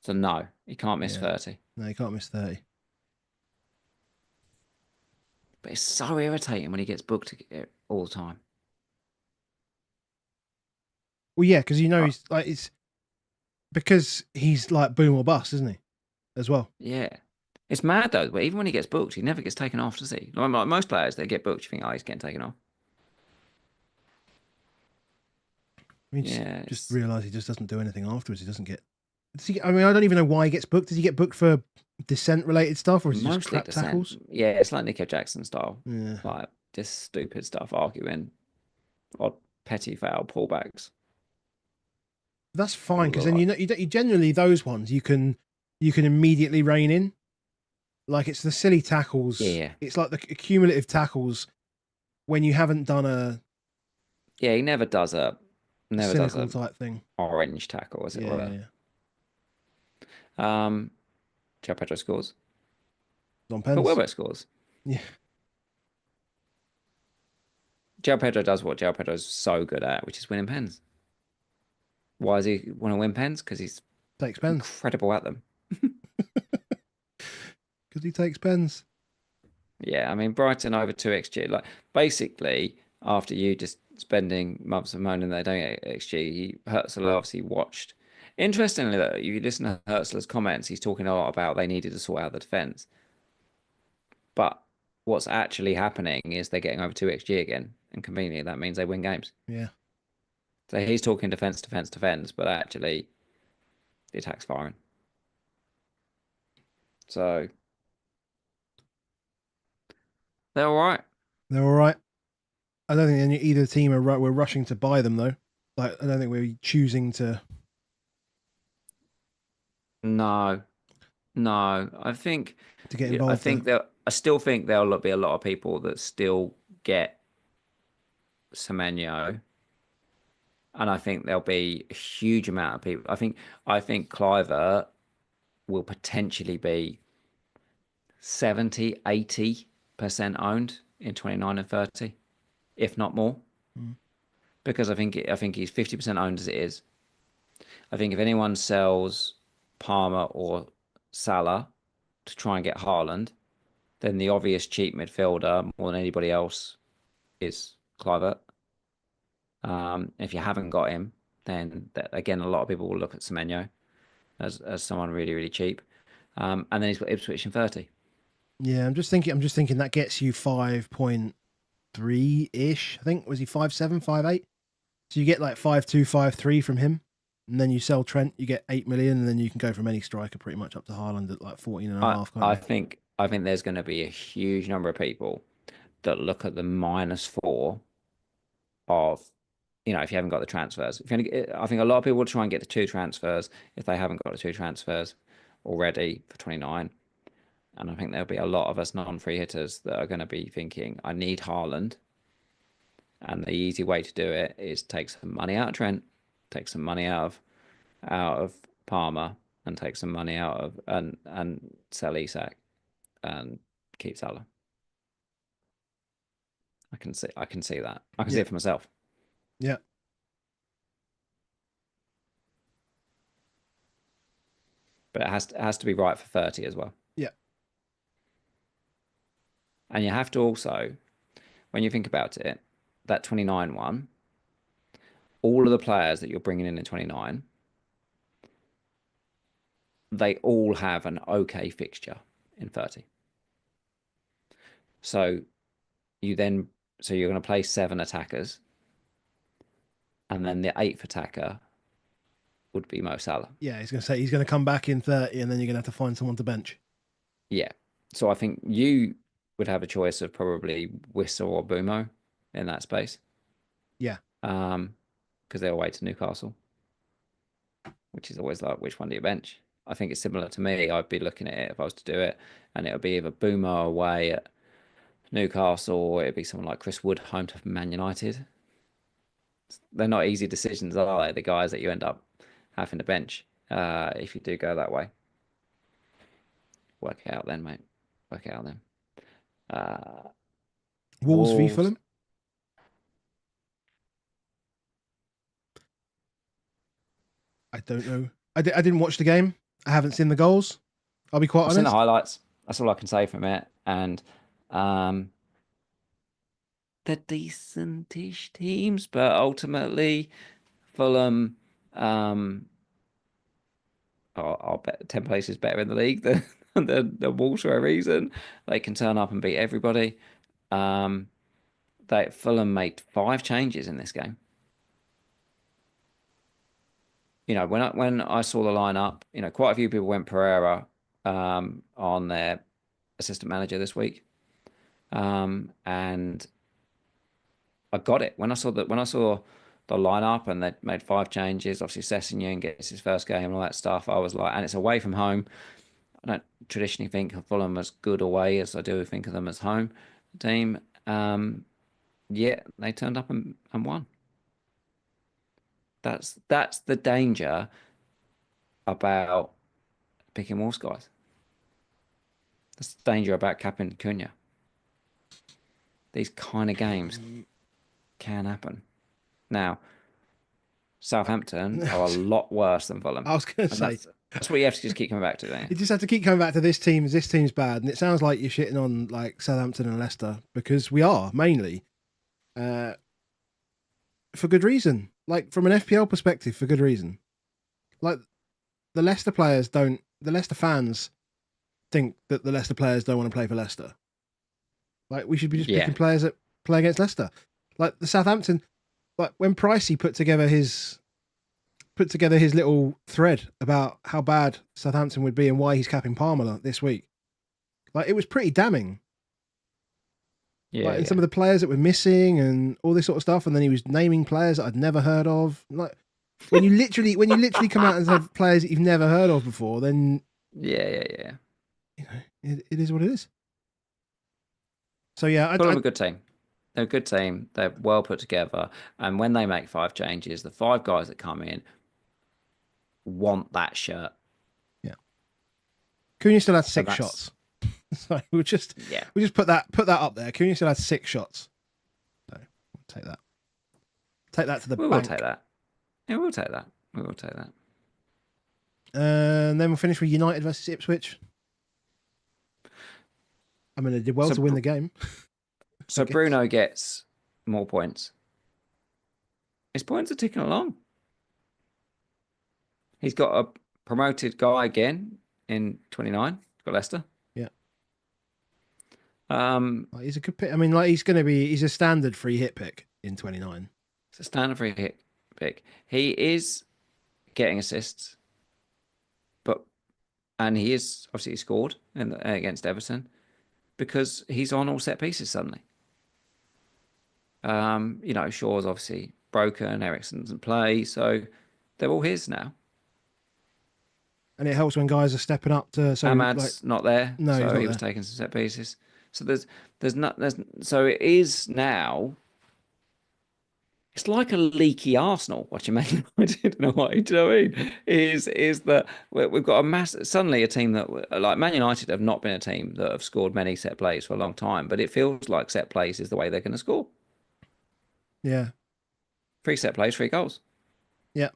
So no, he can't miss Yeah. 30. No, you can't miss 30. But it's so irritating when he gets booked all the time. Well, yeah, because Uh, he's like it's because he's like boom or bust, isn't he? As well. yeah. It's mad though, but even when he gets booked, he never gets taken off, does he? Like most players, they get booked, you think, oh, he's getting taken off. I mean, just Yeah, just it's realise he just doesn't do anything afterwards. He doesn't get. Does he, I mean, I don't even know why he gets booked. Does he get booked for descent related stuff, or is it just mostly crap descent. tackles? Yeah, it's like Nico Jackson style. Yeah, Like just stupid stuff, arguing, odd petty foul pullbacks. that's A fine because then lot. you generally those ones you can immediately rein in. Like it's the silly tackles. Yeah. It's like the cumulative tackles when you haven't done Yeah, he a never does cynical a type thing. orange tackle, as it Yeah, yeah, were. yeah. Joe Pedro scores. On But pens. Wilbur scores. Yeah, Joe Pedro does what Joe Pedro's so good at, which is winning pens. Why does he want to win pens? Because he's takes pens incredible at them. because he takes pens. Yeah, I mean Brighton over 2 xG. Like basically, after you just spending months of moaning they don't get xG, Herzl obviously watched. Interestingly, though, if you listen to Herzl's comments, he's talking a lot about they needed to sort out the defense. But what's actually happening is they're getting over 2 xG again, and conveniently that means they win games. Yeah, So he's talking defense, defense, defense, but actually the attack's firing. So they're all right. they're all right. I don't think either team we're rushing to buy them though. Like I don't think we're choosing No, no. to get I involved there. think that I still think there'll be a lot of people that still get Semenyo, and I think there'll be a huge amount of people. I think Cliver will potentially be 70, 80% owned in 29 and 30, if not more, Mm. because I think he's 50% owned as it is. I think if anyone sells Palmer or Salah to try and get Haaland, then the obvious cheap midfielder more than anybody else is Clivert. If you haven't got him, then again a lot of people will look at Semenyo as someone really really cheap. And then he's got Ipswich in 30. Yeah, I'm just thinking that gets you 5.3 ish. I think was he 5.7, 5.8? So you get like 5.2, 5.3 from him. And then you sell Trent, you get 8 million, and then you can go from any striker pretty much up to Haaland at like 14 and a I half, can't I you? think I think there's going to be a huge number of people that look at the -4 of, if you haven't got the transfers. I think a lot of people will try and get the two transfers if they haven't got the two transfers already for 29. And I think there'll be a lot of us non-free hitters that are going to be thinking, I need Haaland. And the easy way to do it is take some money out of Trent, take some money out of Palmer, and take some money out of and sell Isak and keep Salah. I can see that. I can see Yeah, it for myself. yeah, But it has to be right for 30 as well. yeah. And you have to also, when you think about it, that 29 one, all of the players that you're bringing in 29, they all have an okay fixture in 30. So you then so you're going to play 7 attackers, and then the 8th attacker would be Mo Salah. Yeah, he's going to say he's going to come back in 30, and then you're going to have to find someone to bench. Yeah. So I think you would have a choice of probably Wissa or Bumo in that space. Yeah. Because they're away to Newcastle, which is always like, which one do you bench? I think it's similar to me. I'd be looking at it if I was to do it, and it would be either Bumo away at Newcastle, or it'd be someone like Chris Wood home to Man United. They're not easy decisions, are they? The guys that you end up having to bench if you do go that way. Work it out then, mate. Work it out then. Wolves v Wolves. Fulham. I don't know. I didn't watch the game. I haven't seen the goals. I'll be quite I've seen the honest. highlights. That's all I can say from it. And they're decentish teams, but ultimately Fulham are 10 places better in the league than the Wolves for a reason. They can turn up and beat everybody. Fulham made 5 changes in this game. You know, when I saw the lineup, you know, quite a few people went Pereira on their assistant manager this week. And I got it when I saw the lineup and they made 5 changes. Obviously, Sessegnon gets his first game and all that stuff. I was like, and it's away from home. I don't traditionally think of Fulham as good away as I do think of them as home team. Yeah, they turned up and won. That's the danger about picking Wolves guys. That's the danger about capping Cunha. These kind of games can happen. Now, Southampton are a lot worse than Fulham. I was going to say that's what you have to just keep coming back to, don't you you? just have to keep coming back to this team. This team's bad, and it sounds like you're shitting on like Southampton and Leicester because we are mainly for good reason. Like from an FPL perspective, for good reason. Like the Leicester players don't. The Leicester fans think that the Leicester players don't want to play for Leicester. Like we should be just Yeah. picking players that play against Leicester. Like the Southampton, like when Pricey put together his little thread about how bad Southampton would be and why he's capping Palmer this week. Like it was pretty damning. Yeah, Like and yeah. some of the players that were missing and all this sort of stuff, and then he was naming players that I'd never heard of. Like when you literally come out and have players that you've never heard of before, then Yeah. you know it is what it is. So yeah, Fulham are a good team. They're a good team. They're well put together. And when they make 5 changes, the 5 guys that come in want that shirt. yeah. Cunha still had So 6 that's- shots. So we'll just Yeah. put that up there. Cunha still had 6 shots. So we'll take that. Take that to the We will bank. take that. Yeah, we'll take that. We will take that. And then we'll finish with United versus Ipswich. I mean, they did well So to win the game. So guess. Bruno gets more points. His points are ticking along. He's got a promoted guy again in 29. He's got Leicester. Yeah. It's He's a good pick. I mean, like he's a standard free hit pick in 29. a standard free hit pick. He is getting assists, and he is obviously scored against Everton because he's on all set pieces suddenly. You know, Shaw's obviously broken, Ericsson doesn't play, so they're all his now. And it helps when guys are stepping up to. So Ahmad's not there, No, so he's not he was there. taking some set pieces. So so it is now. It's like a leaky Arsenal watching Man United in a way. Do you know what I mean? Is that we've got suddenly a team that like Man United have not been a team that have scored many set plays for a long time, but it feels like set plays is the way they're going to score. Yeah. 3 set plays, 3 goals. Yeah.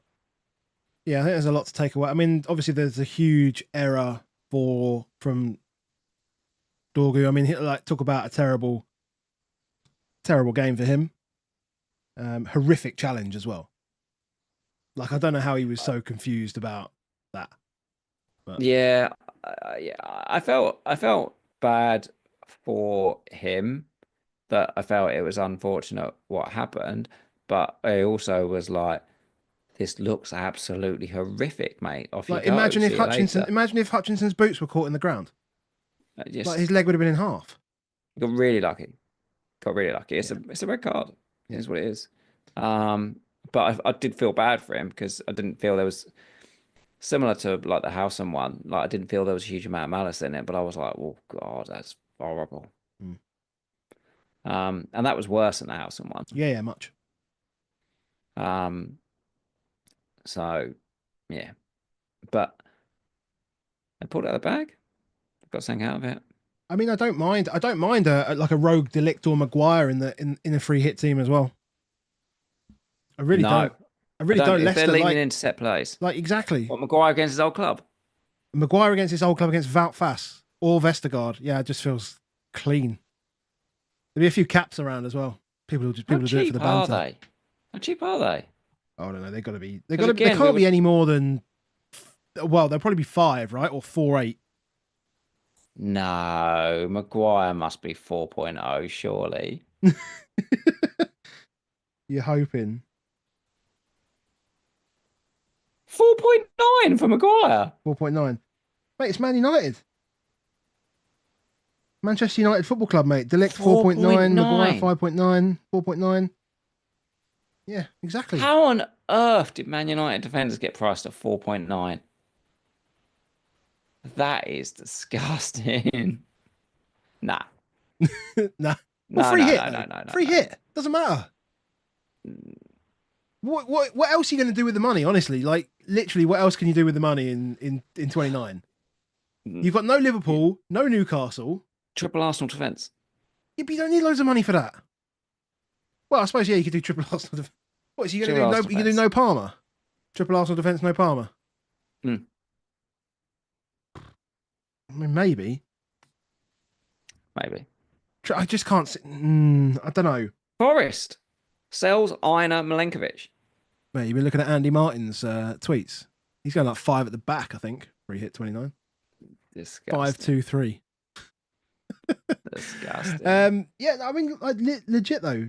Yeah, I think there's a lot to take away. I mean, obviously there's a huge error from Dorgu. I mean, talk about a terrible game for him. Horrific challenge as well. Like I don't know how he was so confused about that. But Yeah, yeah. I felt bad for him. That I felt it was unfortunate what happened, but I also was like, this looks absolutely horrific, mate. Off you like, go. See you later. imagine if Hutchinson's boots were caught in the ground, like his Just leg would have been in half. got really lucky. Got really lucky. Yeah, It's a red card. yeah. Is what it is. But I did feel bad for him because I didn't feel there was similar to like the Howson one. Like I didn't feel there was a huge amount of malice in it, but I was like, oh God, that's horrible. Mm. And that was worse than the Howson one. Yeah, yeah, much. Um, so yeah, but I pulled it out of the bag. Got something out of it. I mean, I don't mind. I don't mind like a rogue Delict or Maguire in the free hit team as well. I really No, don't. I I really don't. don't. If they're Leicester, leaning into set plays, like exactly. what Maguire against his old club? Maguire against his old club against Wout Fass or Vestergaard. Yeah, it just feels clean. There'll be a few caps around as well. People How will do it for cheap the are banter. they? How cheap are they? Oh, I don't know. They got to be. Because They again, can't be any more than. Well, they'll probably be 5, right, or 4.8. No, Maguire must be 4.0, surely. You're hoping 4.9 for Maguire. 4.9. Mate, it's Man United. Manchester United Football Club, mate. Delict 4.9, Maguire 5.9, 4.9. Yeah, exactly. How on earth did Man United defenders get priced at 4.9? That is disgusting. Nah. Nah. Well, No, free no, hit, no, though. no, no, no, Free no. hit. Doesn't matter. What else are you going to do with the money, honestly? Like, literally, what else can you do with the money in 29? You've got no Liverpool, no Newcastle. Triple Arsenal defence. Yeah, but you don't need loads of money for that. Well, I suppose, yeah, you could do triple Arsenal defence. What, so you're going to Triple do no, Arsenal you can do defence. no Palmer? Triple Arsenal defence, no Palmer? Mm. I mean, maybe. Maybe. I just can't. I don't know. Forest sells Aina Milenkovic. Mate, you've been looking at Andy Martin's tweets. He's going like 5 at the back, I think, where he hit 29. Disgusting. 5, 2, 3. Disgusting. Yeah, I mean, like, legit though.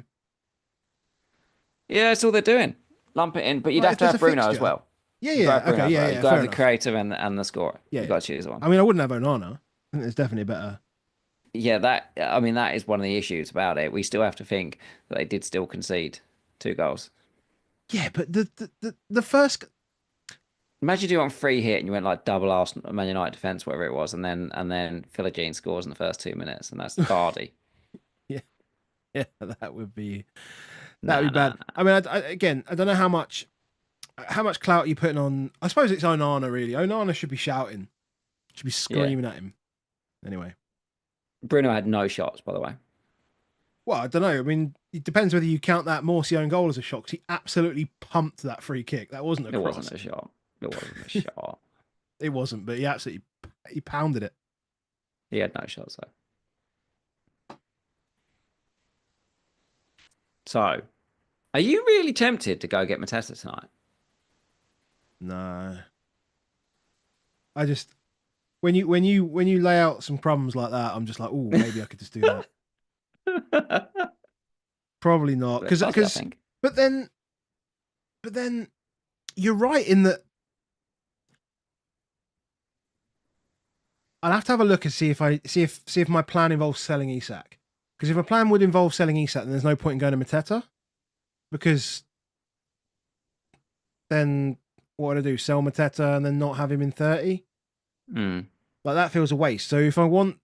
Yeah, that's all they're doing. Lump it in, but you'd Like, have if to there's have a Bruno as fixture. well. Yeah, You've got to yeah, have Bruno okay, as yeah, well. yeah. You've got to Fair have the enough. creative and the scorer. Yeah, You've got to choose one. I mean, I wouldn't have Onana. I think there's definitely a better. Yeah, that is one of the issues about it. We still have to think that they did still concede 2 goals. Yeah, but the first. Imagine you on free hit and you went like double Arsenal, Man United defense, whatever it was, and then Philogene scores in the first 2 minutes, and that's Vardy. Yeah, yeah, that would be Nah, bad. nah. I mean, again, I don't know how much clout you putting on. I suppose it's Onana really. Onana should be shouting, should be screaming at him. Anyway, Bruno had no shots, by the way. well, I don't know. I mean, it depends whether you count that Morsi own goal as a shot. 'Cause he absolutely pumped that free kick. That wasn't a It cross. wasn't a shot. It wasn't a shot. It wasn't, but he pounded it. He had no shots though. So, are you really tempted to go get Mateta tonight? No. I just when you lay out some crumbs like that, I'm just like, oh, maybe I could just do that. Probably not, because I think. but then you're right in that. I'll have to have a look and see if my plan involves selling Isak. Because if my plan would involve selling Isak, then there's no point in going to Mateta. Because then what would I do? Sell Mateta and then not have him in 30? Mm. Like, that feels a waste. So and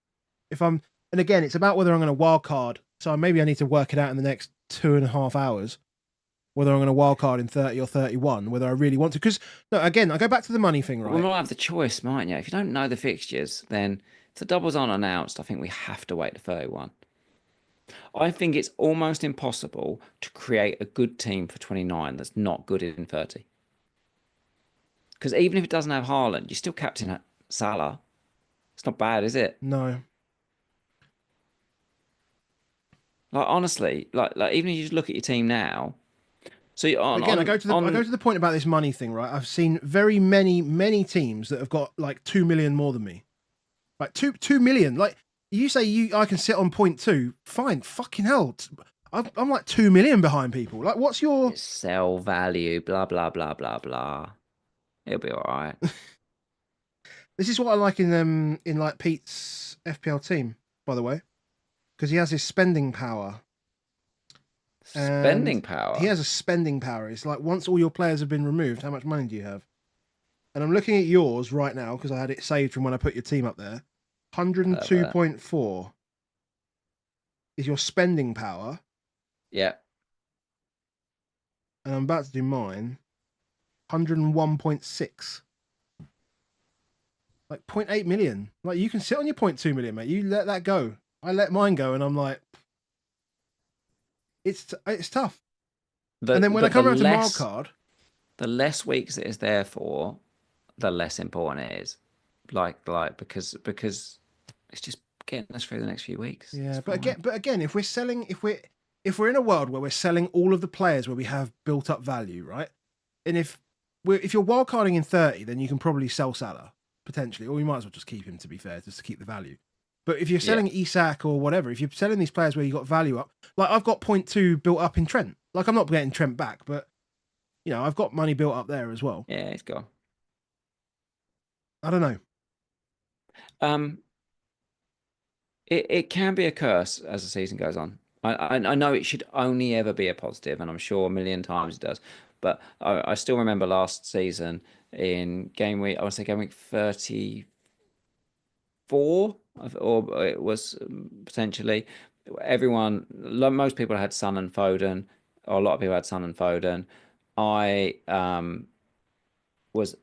again, it's about whether I'm going to wild card. So maybe I need to work it out in the next 2.5 hours, whether I'm going to wild card in 30 or 31, whether I really want to. Because, no, again, I go back to the money thing, right? We might have the choice, mightn't you? If you don't know the fixtures, then if the doubles aren't announced, I think we have to wait to 31. I think it's almost impossible to create a good team for 29 that's not good in 30. Because even if it doesn't have Haaland, you still captain Salah. It's not bad, is it? No. Like, honestly, like even if you just look at your team now, So Again, I go to the point about this money thing, right? I've seen very many teams that have got like 2 million more than me. Like 2 million. Like you say, I can sit on point two. Fine, fucking hell. I'm like 2 million behind people. Like, what's your? it's sell value, blah blah blah blah blah. It'll be all right. This is what I like in like Pete's FPL team, by the way, because he has his spending power. Spending And he power. has a spending power. It's like once all your players have been removed, how much money do you have? And I'm looking at yours right now because I had it saved from when I put your team up there. Pervert. 102.4 is your spending power. Yeah. And I'm about to do mine. 101.6. Like 0.8 million. Like you can sit on your 0.2 million, mate. You let that go. I let mine go and I'm like, it's tough. And then when I come around to Wildcard, the less weeks it is there for, the less important it is. Because it's just getting us through the next few weeks. yeah, but again, if we're in a world where we're selling all of the players where we have built up value, right? And if you're wildcarding in 30, then you can probably sell Salah potentially, or you might as well just keep him. To be fair, just to keep the value. But if you're selling Isak or whatever, if you're selling these players where you got value up, like I've got 0.2 built up in Trent. Like I'm not getting Trent back, but I've got money built up there as well. Yeah, it's gone. I don't know. It can be a curse as the season goes on. I know it should only ever be a positive, and I'm sure a million times it does. But I still remember last season in game week, I would say game week 34, or it was potentially most people had Son and Foden, or a lot of people had Son and Foden. I was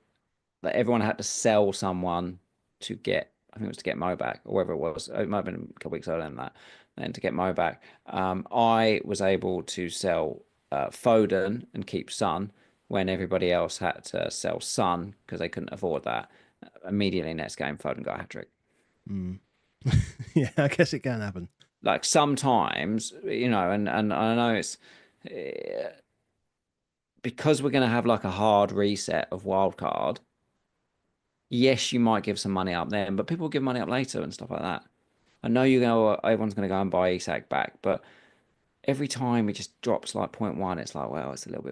that everyone had to sell someone to get, I think it was to get Mo back, or whatever it was. It might have been a couple weeks earlier than that. Then to get Mo back, I was able to sell Foden and keep Son when everybody else had to sell Son because they couldn't afford that. Immediately next game, Foden got a hat trick. Mm. Yeah, I guess it can happen. Like sometimes, and I know it's because we're going to have like a hard reset of wild card. Yes, you might give some money up then, but people will give money up later and stuff like that. I know everyone's going to go and buy Isak back, but every time it just drops like 0.1, it's like, well, it's a little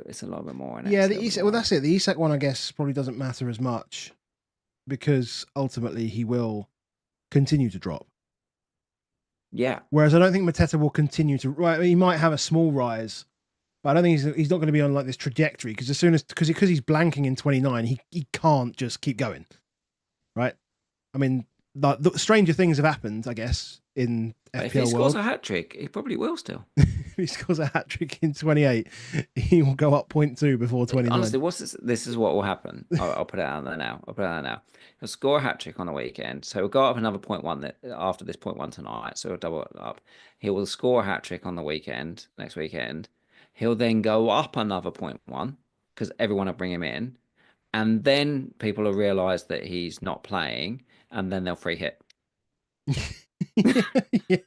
bit more. Yeah, the Isak. Well, that's it. The Isak one, I guess, probably doesn't matter as much because ultimately he will continue to drop. Yeah. Whereas I don't think Mateta will continue to. Right, he might have a small rise, but I don't think he's not going to be on like this trajectory because because he's blanking in 29, he can't just keep going. Right. I mean, the stranger things have happened, I guess, in FPL if he scores world. a hat trick, he probably will still. If he scores a hat trick in 28, he will go up 0.2 before 29. Honestly, what's this? This is what will happen. I'll put it out there now. He'll score a hat trick on the weekend, so he'll go up another 0.1 after this 0.1 tonight. So he'll double it up. He will score a hat trick on the weekend, next weekend. He'll then go up another 0.1 because everyone will bring him in, and then people will realise that he's not playing, and then they'll free hit. Yeah,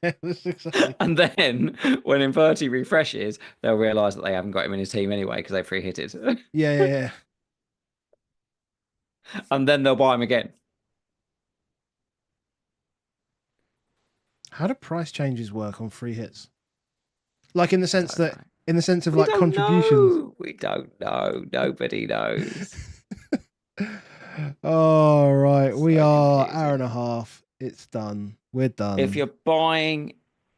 that's exactly. And then when Inverti refreshes, they'll realise that they haven't got him in his team anyway because they free hitted. Yeah. And then they'll buy him again. How do price changes work on free hits? Like in the sense Don't know. in the sense of We like don't contributions. know. We don't know. Nobody knows. All right, we So are confusing. hour and a half. It's done. We're done. If you're buying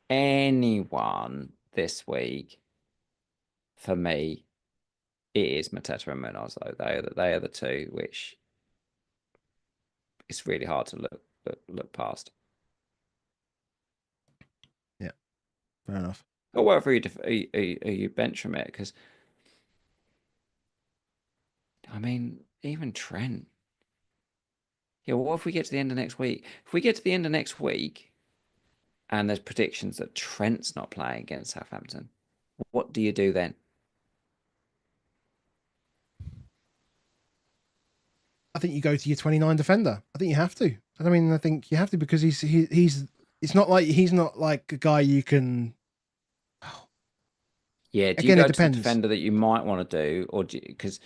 anyone this week, for me, it is Mateta and Munoz, though. They are the two which it's really hard to look past. Yeah, fair enough. Or whatever you bench from it, because I mean, even Trent. Yeah, what if we get to the end of next week? If we get to the end of next week and there's predictions that Trent's not playing against Southampton, what do you do then? I think you go to your 29 defender. I think you have to. I think you have to because he's. It's not like he's not like a guy you can. Yeah. Do you Again, it go to the depends. defender that you might want to do, or do because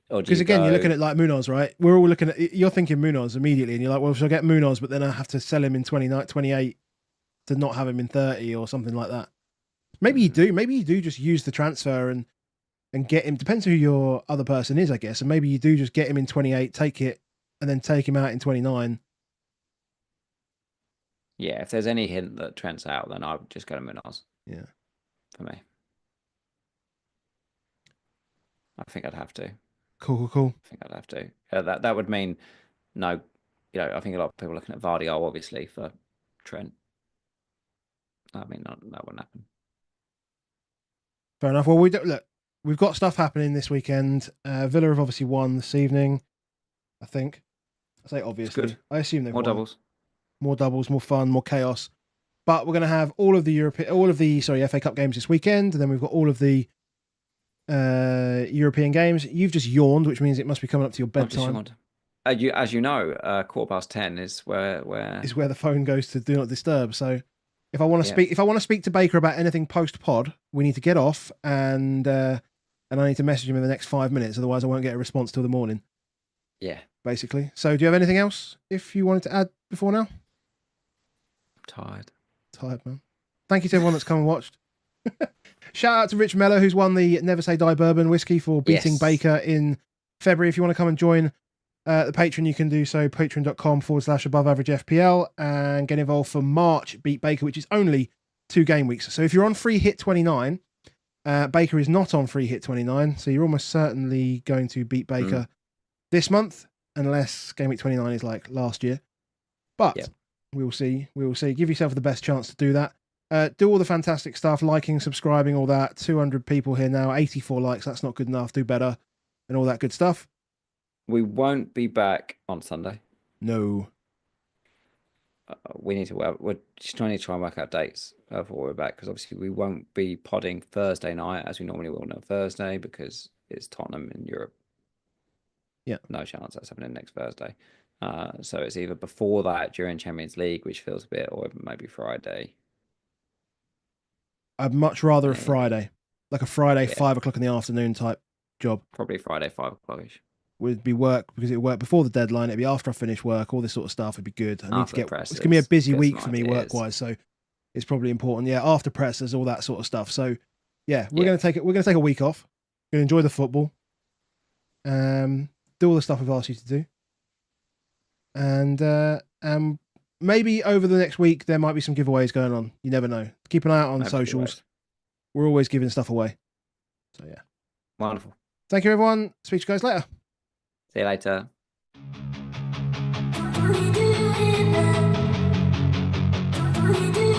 Because you again, you're looking go? at like Munoz, right? We're all looking at, you're thinking Munoz immediately, and you're like, well, should I get Munoz, but then I have to sell him in 29, 28 to not have him in 30 or something like that. Maybe you do. Maybe you do just use the transfer and get him. Depends who your other person is, I guess. And maybe you do just get him in 28, take it, and then take him out in 29. Yeah, if there's any hint that Trent's out, then I would just go to Munoz. Yeah. For me, I think I'd have to. Cool. I think I'd have to. That would mean no. I think a lot of people are looking at Vardy obviously for Trent. I mean, that wouldn't happen. Fair enough. Well, we've got stuff happening this weekend. Villa have obviously won this evening, I think. I say obviously. Good. I assume they've won. More doubles, more fun, more chaos. But we're going to have all of the FA Cup games this weekend, and then we've got all of the European games. You've just yawned, which means it must be coming up to your bedtime. As you know, 10:15 is where the phone goes to do not disturb. So if I want to speak to Baker about anything post pod, we need to get off and I need to message him in the next 5 minutes. Otherwise, I won't get a response till the morning. Yeah, basically. So do you have anything else if you wanted to add before now? I'm tired, man. Thank you to everyone that's come and watched. Shout out to Rich Mellor, who's won the Never Say Die Bourbon whiskey for beating Baker in February. If you want to come and join the Patreon, you can do so. Patreon.com/AboveAverageFPL and get involved for March Beat Baker, which is only 2 game weeks. So if you're on free hit 29, Baker is not on free hit 29. So you're almost certainly going to beat Baker this month, unless game week 29 is like last year. But we will see. Give yourself the best chance to do that. Do all the fantastic stuff, liking, subscribing, all that. 200 people here now, 84 likes. That's not good enough. Do better and all that good stuff. We won't be back on Sunday. No. We need to. We're just trying to work out dates before we're back, because obviously we won't be podding Thursday night as we normally will on Thursday, because it's Tottenham in Europe. Yeah. No chance that's happening next Thursday. So it's either before that during Champions League, which feels a bit, or maybe Friday. I'd much rather a Friday, like a Friday 5 o'clock in the afternoon type job. Probably Friday 5 o'clock-ish. Would be work, because it would work before the deadline. It'd be after I finish work. All this sort of stuff would be good. I need to get. It's gonna be a busy week for me work-wise, so it's probably important. Yeah, after presses, all that sort of stuff. So yeah, we're gonna take it. We're gonna take a week off. We're gonna enjoy the football. Do all the stuff we've asked you to do, and maybe over the next week there might be some giveaways going on. You never know. Keep an eye out on socials. We're always giving stuff away. So yeah. Wonderful. Thank you, everyone. Speak to you guys later. See you later. We do it now. We do